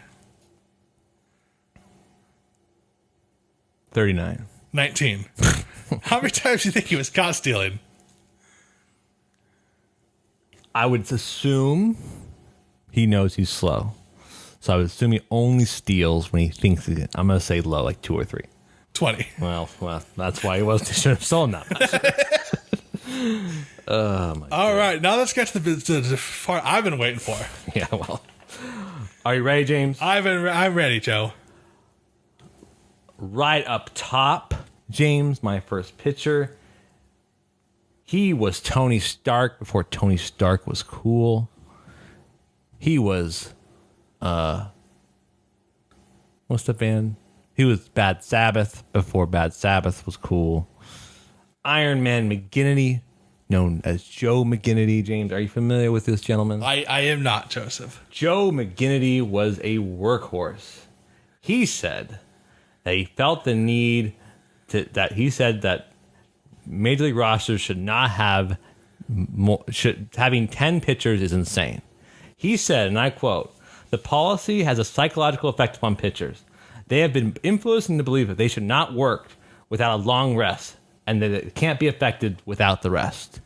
39. 19. How many times do you think he was caught stealing? I would assume he knows he's slow. So I would assume he only steals when he thinks he's... I'm going to say low, like 2 or 3. 20. Well, that's why he should have stolen that much. Oh, my God. All right, now let's get to the part I've been waiting for. Yeah, well. Are you ready, James? I'm ready, Joe. Right up top, James, my first pitcher. He was Tony Stark before Tony Stark was cool. He was, what's the band? He was Bad Sabbath before Bad Sabbath was cool. Iron Man McGinnity, known as Joe McGinnity. James, are you familiar with this gentleman? I am not, Joseph. Joe McGinnity was a workhorse. He said that he felt the need he said that Major League rosters should not have having 10 pitchers is insane. He said, and I quote, "The policy has a psychological effect upon pitchers. They have been influenced into believe that they should not work without a long rest and that it can't be affected without the rest."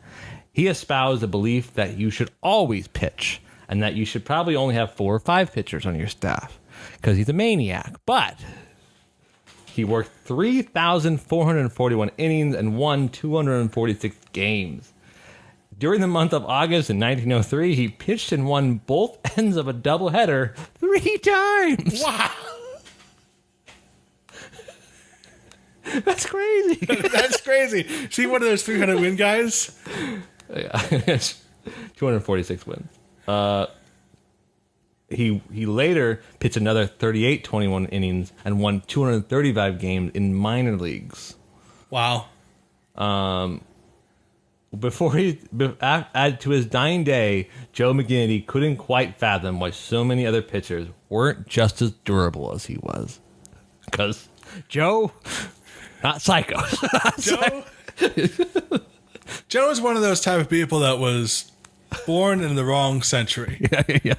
He espoused the belief that you should always pitch and that you should probably only have 4 or 5 pitchers on your staff because he's a maniac. But he worked 3,441 innings and won 246 games. During the month of August in 1903, he pitched and won both ends of a doubleheader 3 times. Wow. That's crazy. That's crazy. See one of those 300 win guys? Yeah. 246 wins. He later pitched another 21 innings and won 235 games in minor leagues. Wow. Before add to his dying day, Joe McGinnity couldn't quite fathom why so many other pitchers weren't just as durable as he was. Because Joe, not psycho. Joe is one of those type of people that was born in the wrong century. Yeah.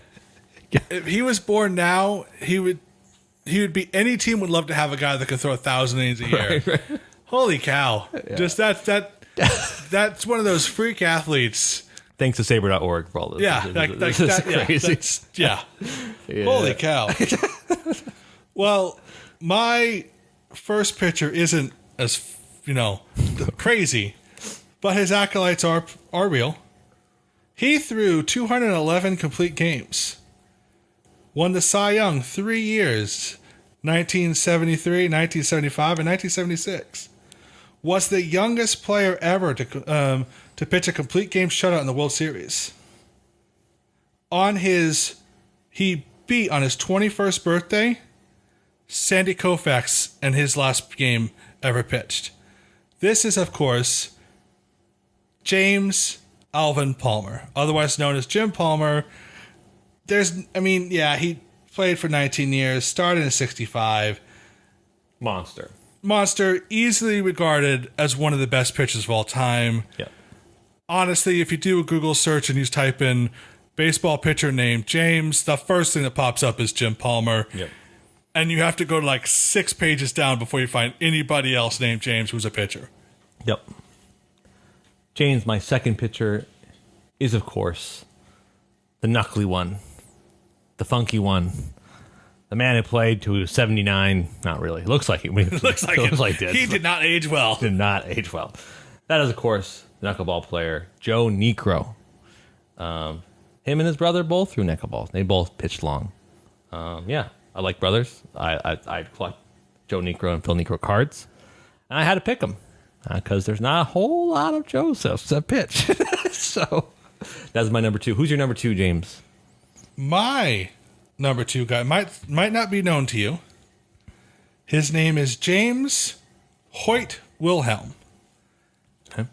If he was born now, he would be. Any team would love to have a guy that can throw 1,000 innings a year. Right. Holy cow! Yeah. Just that's one of those freak athletes. Thanks to Saber.org for all this. Yeah, this is crazy. Yeah. Holy cow! Well, my first pitcher isn't as, crazy, but his acolytes are real. He threw 211 complete games. Won the Cy Young 3 years, 1973, 1975, and 1976. Was the youngest player ever to pitch a complete game shutout in the World Series. He beat on his 21st birthday Sandy Koufax in his last game ever pitched. This is, of course, James Alvin Palmer, otherwise known as Jim Palmer. He played for 19 years, started in 65. Monster, easily regarded as one of the best pitchers of all time. Yeah. Honestly, if you do a Google search and you type in baseball pitcher named James, the first thing that pops up is Jim Palmer. Yep. And you have to go to like 6 pages down before you find anybody else named James who's a pitcher. Yep. James, my second pitcher, is, of course, the knuckly one, the funky one, the man who played to 79. Not really. Looks like it. Looks like it. He did not age well. Did not age well. That is, of course, the knuckleball player, Joe Niekro. Him and his brother both threw knuckleballs. They both pitched long. I like brothers. I collect Joe Niekro and Phil Niekro cards. And I had to pick them because there's not a whole lot of Josephs that pitch. So that's my number 2. Who's your number 2, James? My number 2 guy might not be known to you. His name is James Hoyt Wilhelm. Okay.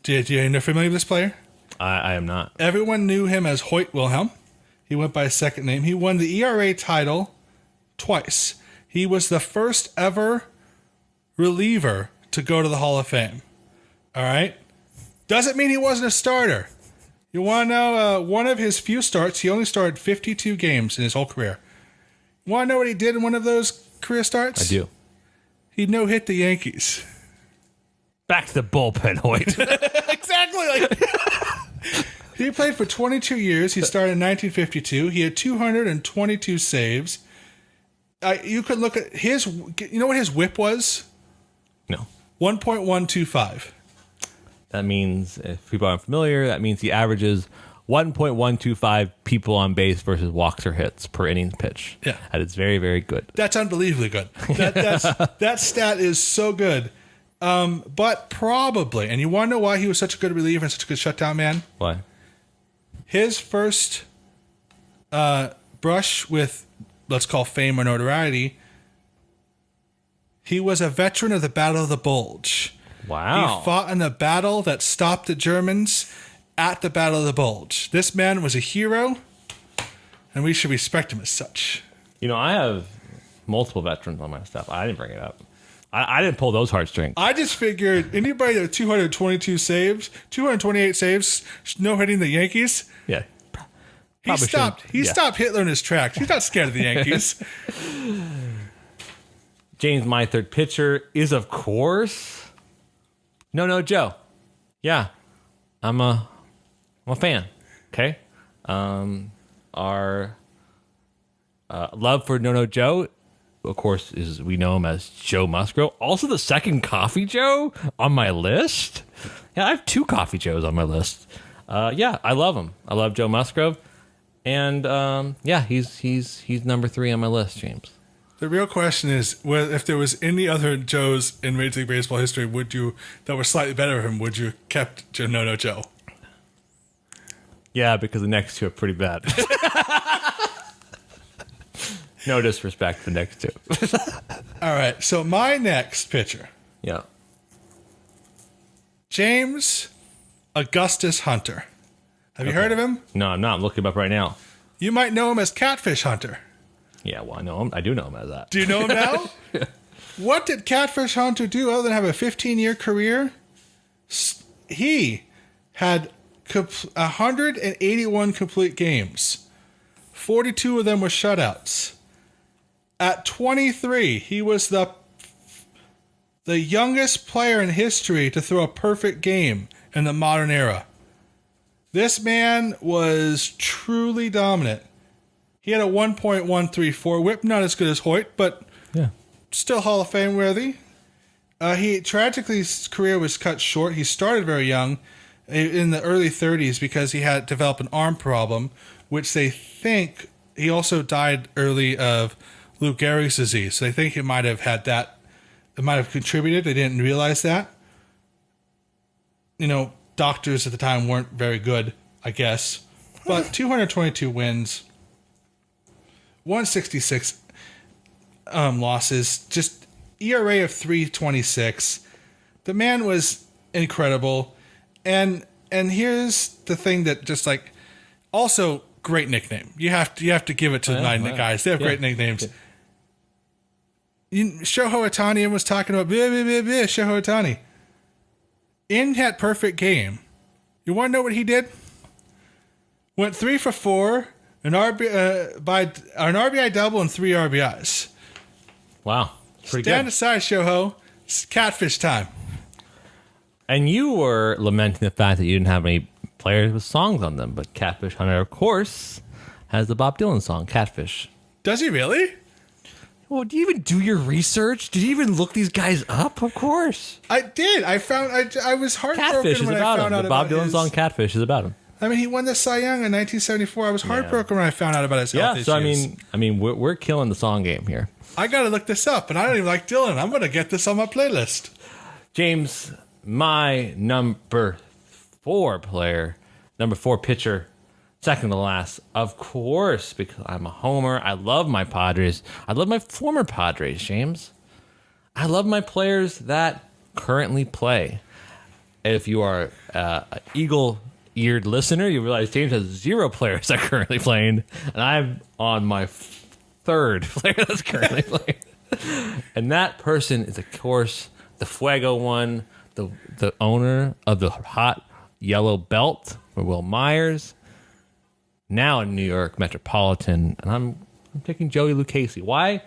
Do you know familiar with this player? I am not. Everyone knew him as Hoyt Wilhelm. He went by his second name. He won the ERA title twice. He was the first ever reliever to go to the Hall of Fame. All right? Doesn't mean he wasn't a starter. You want to know one of his few starts, he only started 52 games in his whole career. You want to know what he did in one of those career starts? I do. He no-hit the Yankees. Back to the bullpen, Hoyt. Exactly. He played for 22 years. He started in 1952. He had 222 saves. You could look at his... You know what his whip was? No. 1.125. That means, if people aren't familiar, that means he averages 1.125 people on base versus walks or hits per innings pitch. Yeah. That is very, very good. That's unbelievably good. That stat is so good. But probably, and you want to know why he was such a good reliever and such a good shutdown man? Why? His first brush with, let's call fame or notoriety, he was a veteran of the Battle of the Bulge. Wow. He fought in the battle that stopped the Germans at the Battle of the Bulge. This man was a hero, and we should respect him as such. You know, I have multiple veterans on my stuff. I didn't bring it up. I didn't pull those heartstrings. I just figured anybody with 222 saves, 228 saves, no hitting the Yankees. Yeah. He stopped Hitler in his tracks. He's not scared of the Yankees. James, my third pitcher is, of course, No Joe. Yeah, I'm a fan. Okay, our love for No Joe, of course, is we know him as Joe Musgrove. Also, the second Coffee Joe on my list. Yeah, I have 2 Coffee Joes on my list. I love him. I love Joe Musgrove, and he's number 3 on my list, James. The real question is, if there was any other Joes in Major League Baseball history, that were slightly better than him, would you have kept No Joe? Yeah, because the next 2 are pretty bad. No disrespect to the next 2. All right, so my next pitcher, Yeah. James Augustus Hunter. Have you heard of him? No, I'm not. I'm looking him up right now. You might know him as Catfish Hunter. Yeah, well, I know him. I do know him as that. Do you know him now? What did Catfish Hunter do other than have a 15-year career? He had 181 complete games. 42 of them were shutouts. At 23, he was the youngest player in history to throw a perfect game in the modern era. This man was truly dominant. He had a 1.134 whip, not as good as Hoyt, but Yeah. still Hall of Fame worthy. He tragically, his career was cut short. He started very young, in the early 30s, because he had developed an arm problem, which they think he also died early of Lou Gehrig's disease. So they think it might have had that. It might have contributed. They didn't realize that. You know, doctors at the time weren't very good, I guess. But 222 wins, 166 losses, just ERA of 3.26. The man was incredible. And here's the thing that just like, also great nickname. You have to give it to the nine guys. They have great nicknames. Shohei Ohtani was talking about Shohei Ohtani. In that perfect game, you want to know what he did? Went 3 for 4, an RBI double and 3 RBIs. Wow. Pretty Stand good. aside, Shoho. It's catfish time. And you were lamenting the fact that you didn't have any players with songs on them, but Catfish Hunter, of course, has the Bob Dylan song, Catfish. Does he really? Well, do you even do your research? Did you even look these guys up? Of course. I did. I was heartbroken Catfish is when I about found him. out The Bob about Dylan his, song, Catfish, is about him. I mean, he won the Cy Young in 1974. I was heartbroken when I found out about his health issues. So I mean, we're killing the song game here. I got to look this up, and I don't even like Dylan. I'm going to get this on my playlist. James, my number 4 player, number 4 pitcher, second to last, of course, because I'm a homer. I love my Padres. I love my former Padres, James. I love my players that currently play. If you are an eagle-eared listener, you realize James has 0 players that are currently playing, and I'm on my 3rd player that's currently playing. And that person is, of course, the Fuego one, the owner of the hot yellow belt for Will Myers, now in New York Metropolitan, and I'm picking Joey Lucchesi. Why?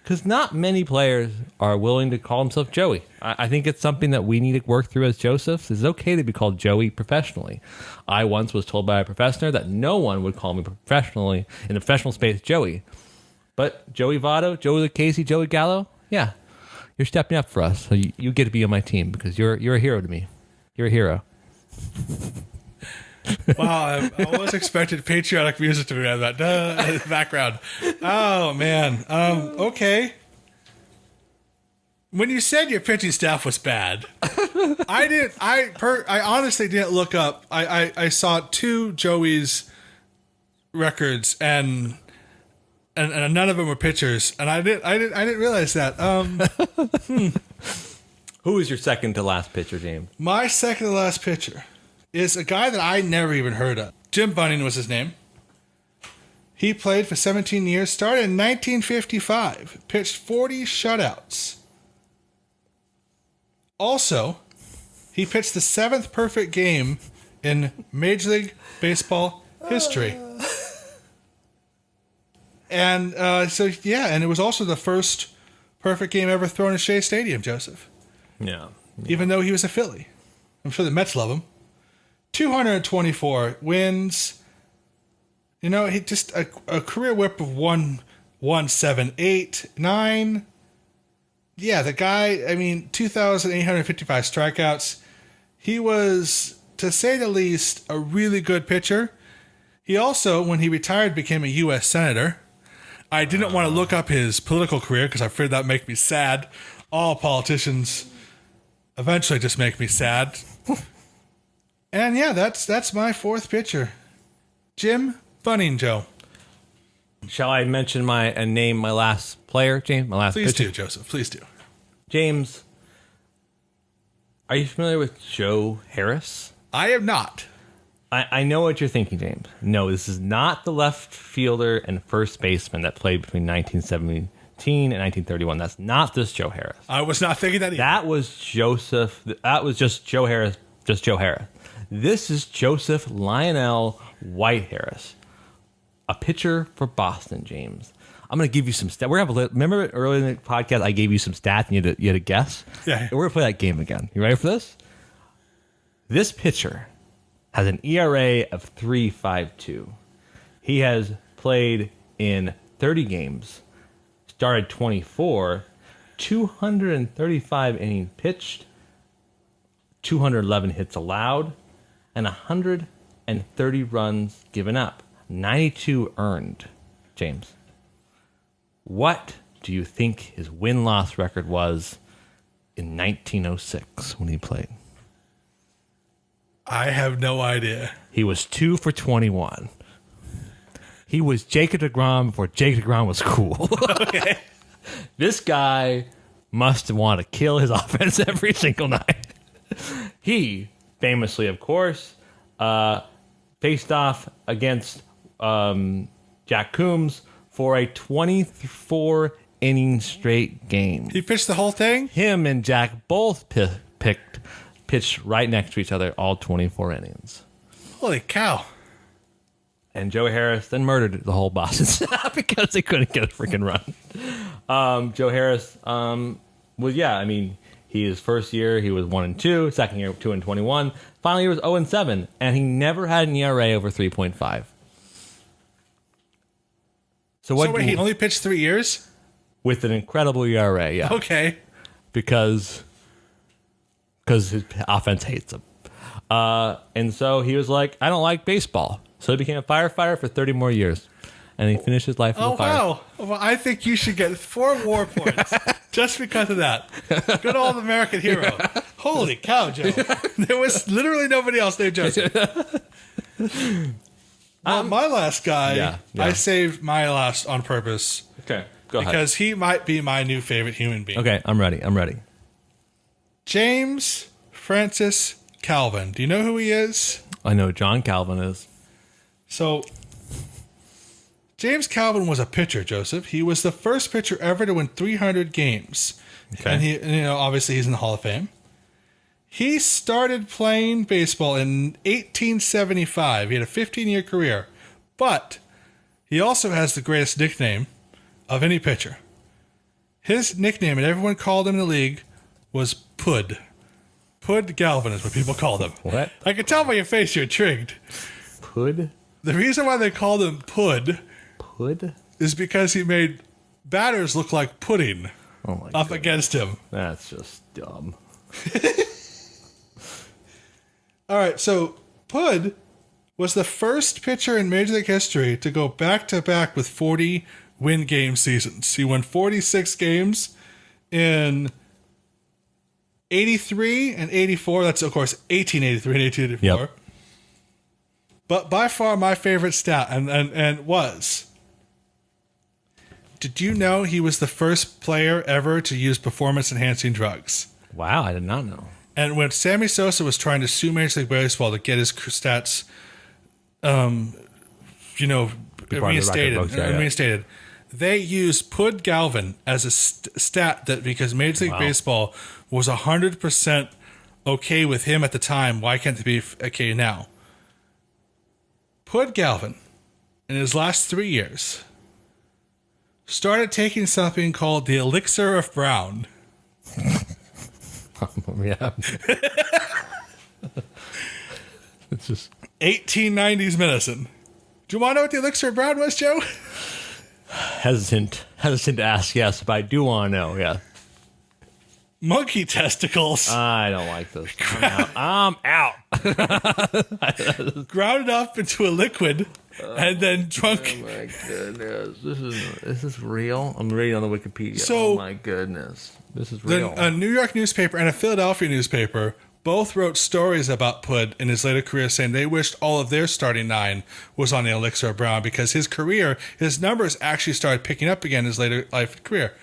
Because not many players are willing to call themselves Joey. I think it's something that we need to work through as Josephs. It's okay to be called Joey professionally. I once was told by a professor that no one would call me professionally in the professional space Joey. But Joey Votto, Joey Lucchesi, Joey Gallo, yeah, you're stepping up for us. So you get to be on my team because you're a hero to me. You're a hero. Wow, I always expected patriotic music to be on that in the background. Oh man. Okay. When you said your pitching staff was bad, I honestly didn't look up. I saw 2 Joey's records and none of them were pitchers, and I didn't realize that. Who is your second to last pitcher, James? My second to last pitcher is a guy that I never even heard of. Jim Bunning was his name. He played for 17 years, started in 1955, pitched 40 shutouts. Also, he pitched the 7th perfect game in Major League Baseball history. And and it was also the first perfect game ever thrown at Shea Stadium, Joseph. Yeah. Even though he was a Philly. I'm sure the Mets love him. 224 wins. You know, he just a career whip of 1.178.9. Yeah, the guy, I mean, 2,855 strikeouts. He was, to say the least, a really good pitcher. He also, when he retired, became a U.S. Senator. I didn't want to look up his political career because I feared that would make me sad. All politicians eventually just make me sad. And yeah, that's my 4th pitcher. Jim Bunning, Joe. Shall I mention name my last player, James? My last Please pitcher? do, Joseph. Please do. James, are you familiar with Joe Harris? I am not. I know what you're thinking, James. No, this is not the left fielder and first baseman that played between 1917 and 1931. That's not this Joe Harris. I was not thinking that either. That was just Joe Harris, just Joe Harris. This is Joseph Lionel White Harris, a pitcher for Boston, James. I'm going to give you some stats. Remember earlier in the podcast, I gave you some stats and you had to guess? Yeah. We're going to play that game again. You ready for this? This pitcher has an ERA of 3.52. He has played in 30 games, started 24, 235 innings pitched, 211 hits allowed, and 130 runs given up. 92 earned. James, what do you think his win-loss record was in 1906 when he played? I have no idea. He was 2 for 21. He was Jacob deGrom before Jacob deGrom was cool. Okay. This guy must want to kill his offense every single night. He famously, of course, faced off against Jack Coombs for a 24 inning straight game. He pitched the whole thing? Him and Jack both pitched right next to each other all 24 innings. Holy cow. And Joe Harris then murdered the whole Boston staff because they couldn't get a freaking run. Joe Harris his first year he was 1-2, second year 2-21, final year was 0-7, and he never had an ERA over 3.5. So wait, he only pitched 3 years? With an incredible ERA, yeah. Okay. Because his offense hates him. And so he was like, I don't like baseball. So he became a firefighter for 30 more years. And he finished his life as a fire. Wow. Well, I think you should get 4 war points just because of that. Good old American hero. Holy cow, Joe. There was literally nobody else named Joseph. My last guy, Yeah. I saved my last on purpose Okay, go ahead. because he might be my new favorite human being. Okay, I'm ready. James Francis Calvin. Do you know who he is? I know who John Calvin is. So, James Calvin was a pitcher, Joseph. He was the first pitcher ever to win 300 games. Okay. And obviously he's in the Hall of Fame. He started playing baseball in 1875. He had a 15-year career. But he also has the greatest nickname of any pitcher. His nickname, and everyone called him in the league, was Pud. Pud Galvin is what people called him. What? I can tell by your face you're intrigued. Pud? The reason why they called him Pud Pud? is because he made batters look like pudding Oh my up god. against him. That's just dumb. All right, so Pud was the first pitcher in Major League history to go back-to-back with 40 win-game seasons. He won 46 games in 83 and 84. That's, of course, 1883 and 1884. Yep. But by far my favorite stat and was, did you know he was the first player ever to use performance-enhancing drugs? Wow, I did not know. And when Sammy Sosa was trying to sue Major League Baseball to get his stats, reinstated, they used Pud Galvin as a stat that because Major League Baseball was 100% okay with him at the time, why can't they be okay now? Pud Galvin, in his last 3 years, started taking something called the Elixir of Brown. Yeah. It's just 1890s medicine. Do you want to know what the Elixir of Brown was, Joe? hesitant to ask, yes, but I do want to know, yeah. Monkey testicles. I don't like this. I'm out. Grounded up into a liquid and then drunk. Oh my goodness. Is this real? I'm reading on the Wikipedia. So- oh my goodness. This is real. A New York newspaper and a Philadelphia newspaper both wrote stories about Pud in his later career saying they wished all of their starting 9 was on the Elixir of Brown because his numbers actually started picking up again in his later life career.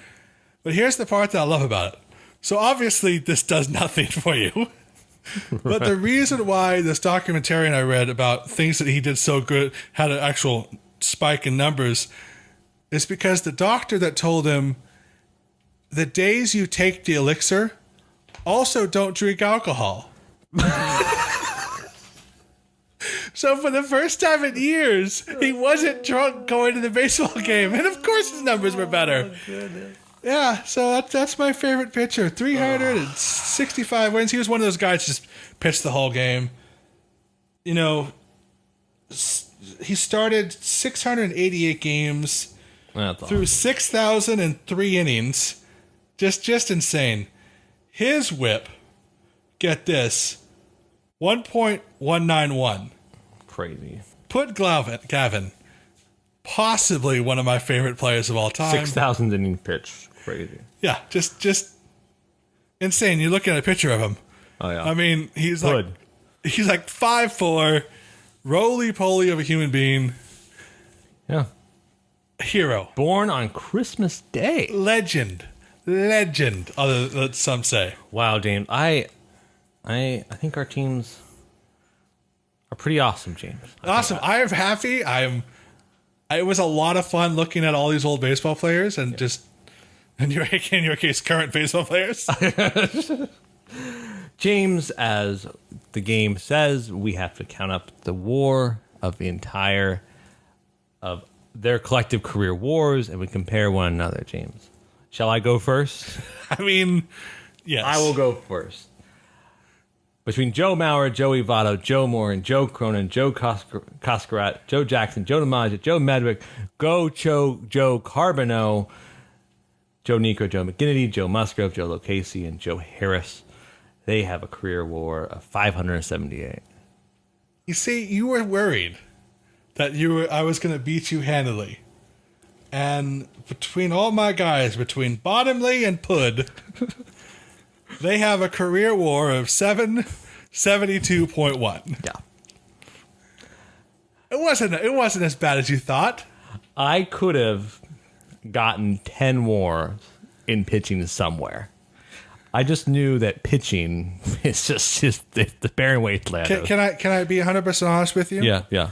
But here's the part that I love about it. So obviously this does nothing for you. But the reason why this documentarian I read about things that he did so good had an actual spike in numbers is because the doctor that told him the days you take the elixir, also don't drink alcohol. So for the first time in years, he wasn't drunk going to the baseball game. And of course his numbers were better. Yeah, so that's my favorite pitcher. 365 wins. He was one of those guys who just pitched the whole game. You know, he started 688 games That's through awesome. 6,003 innings. Just insane. His whip, get this, 1.191. Crazy. Put Gavin, possibly one of my favorite players of all time. 6,000 inning pitch. Crazy. Yeah, just insane. You're looking at a picture of him. Oh yeah. I mean, he's Hood. like 5'4", roly-poly of a human being. Yeah. Hero. Born on Christmas Day. Legend. Other than some say. Wow, James. I think our teams are pretty awesome, James. Awesome. I am happy. It was a lot of fun looking at all these old baseball players and just in your case, current baseball players. James, as the game says, we have to count up the war of their collective career wars, and we compare one another, James. Shall I go first? I mean, yes. I will go first. Between Joe Mauer, Joey Votto, Joe Morgan, Joe Cronin, Joe Coscarat, Joe Jackson, Joe DiMaggio, Joe Medwick, Joe Carbonneau, Joe Niekro, Joe McGinnity, Joe Musgrove, Joe Lucchesi, and Joe Harris. They have a career WAR of 578. You see, you were worried that I was going to beat you handily. And between all my guys, between Bottomley and Pud, they have a career WAR of 772.1. Yeah. It wasn't as bad as you thought. I could have gotten 10 more in pitching somewhere. I just knew that pitching is just the bearing wasteland. Can I be 100% honest with you? Yeah.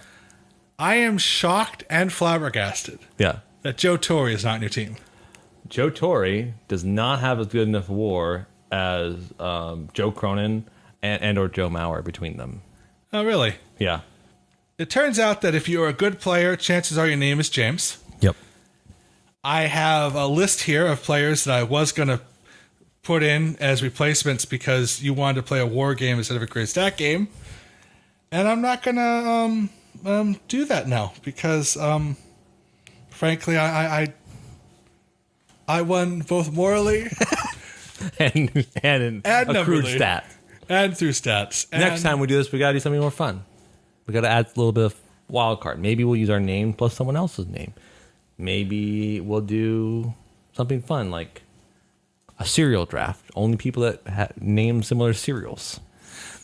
I am shocked and flabbergasted Yeah. that Joe Torre is not on your team. Joe Torre does not have as good enough WAR as Joe Cronin and or Joe Mauer between them. Oh, really? Yeah. It turns out that if you're a good player, chances are your name is James. Yep. I have a list here of players that I was going to put in as replacements because you wanted to play a war game instead of a great stat game. And I'm not going to do that now because, frankly, I won both morally and accrued numberly. stat. And through stats. Next time we do this, we got to do something more fun. We got to add a little bit of wild card. Maybe we'll use our name plus someone else's name. Maybe we'll do something fun like a cereal draft. Only people that name similar cereals.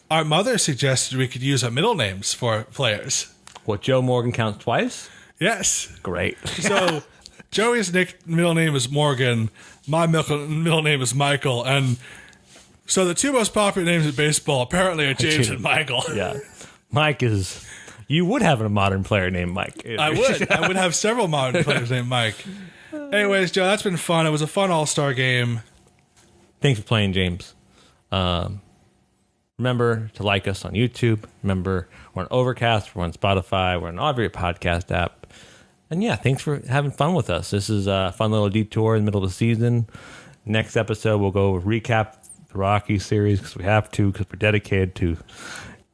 Our mother suggested we could use our middle names for players. What, Joe Morgan counts twice? Yes. Great. So Joey's middle name is Morgan. My middle name is Michael. And so the two most popular names in baseball apparently are James and Michael. Yeah. Mike is... You would have a modern player named Mike. I would. I would have several modern players named Mike. Anyways, Joe, that's been fun. It was a fun all-star game. Thanks for playing, James. Remember to like us on YouTube. Remember, we're on Overcast, we're on Spotify, we're on every podcast app. And yeah, thanks for having fun with us. This is a fun little detour in the middle of the season. Next episode, we'll go recap the Rocky series because we have to, because we're dedicated to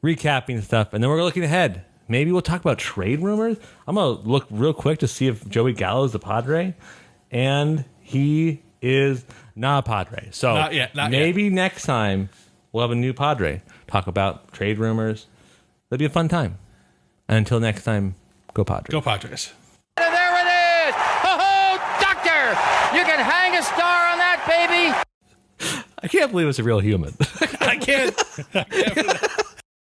recapping stuff. And then we're looking ahead. Maybe we'll talk about trade rumors. I'm going to look real quick to see if Joey Gallo is a Padre. And he is not a Padre. So Not yet. maybe next time we'll have a new Padre. Talk about trade rumors. It'll be a fun time. And until next time, go Padres. Go Padres. And there it is! Oh, doctor! You can hang a star on that, baby! I can't believe it's a real human. I can't.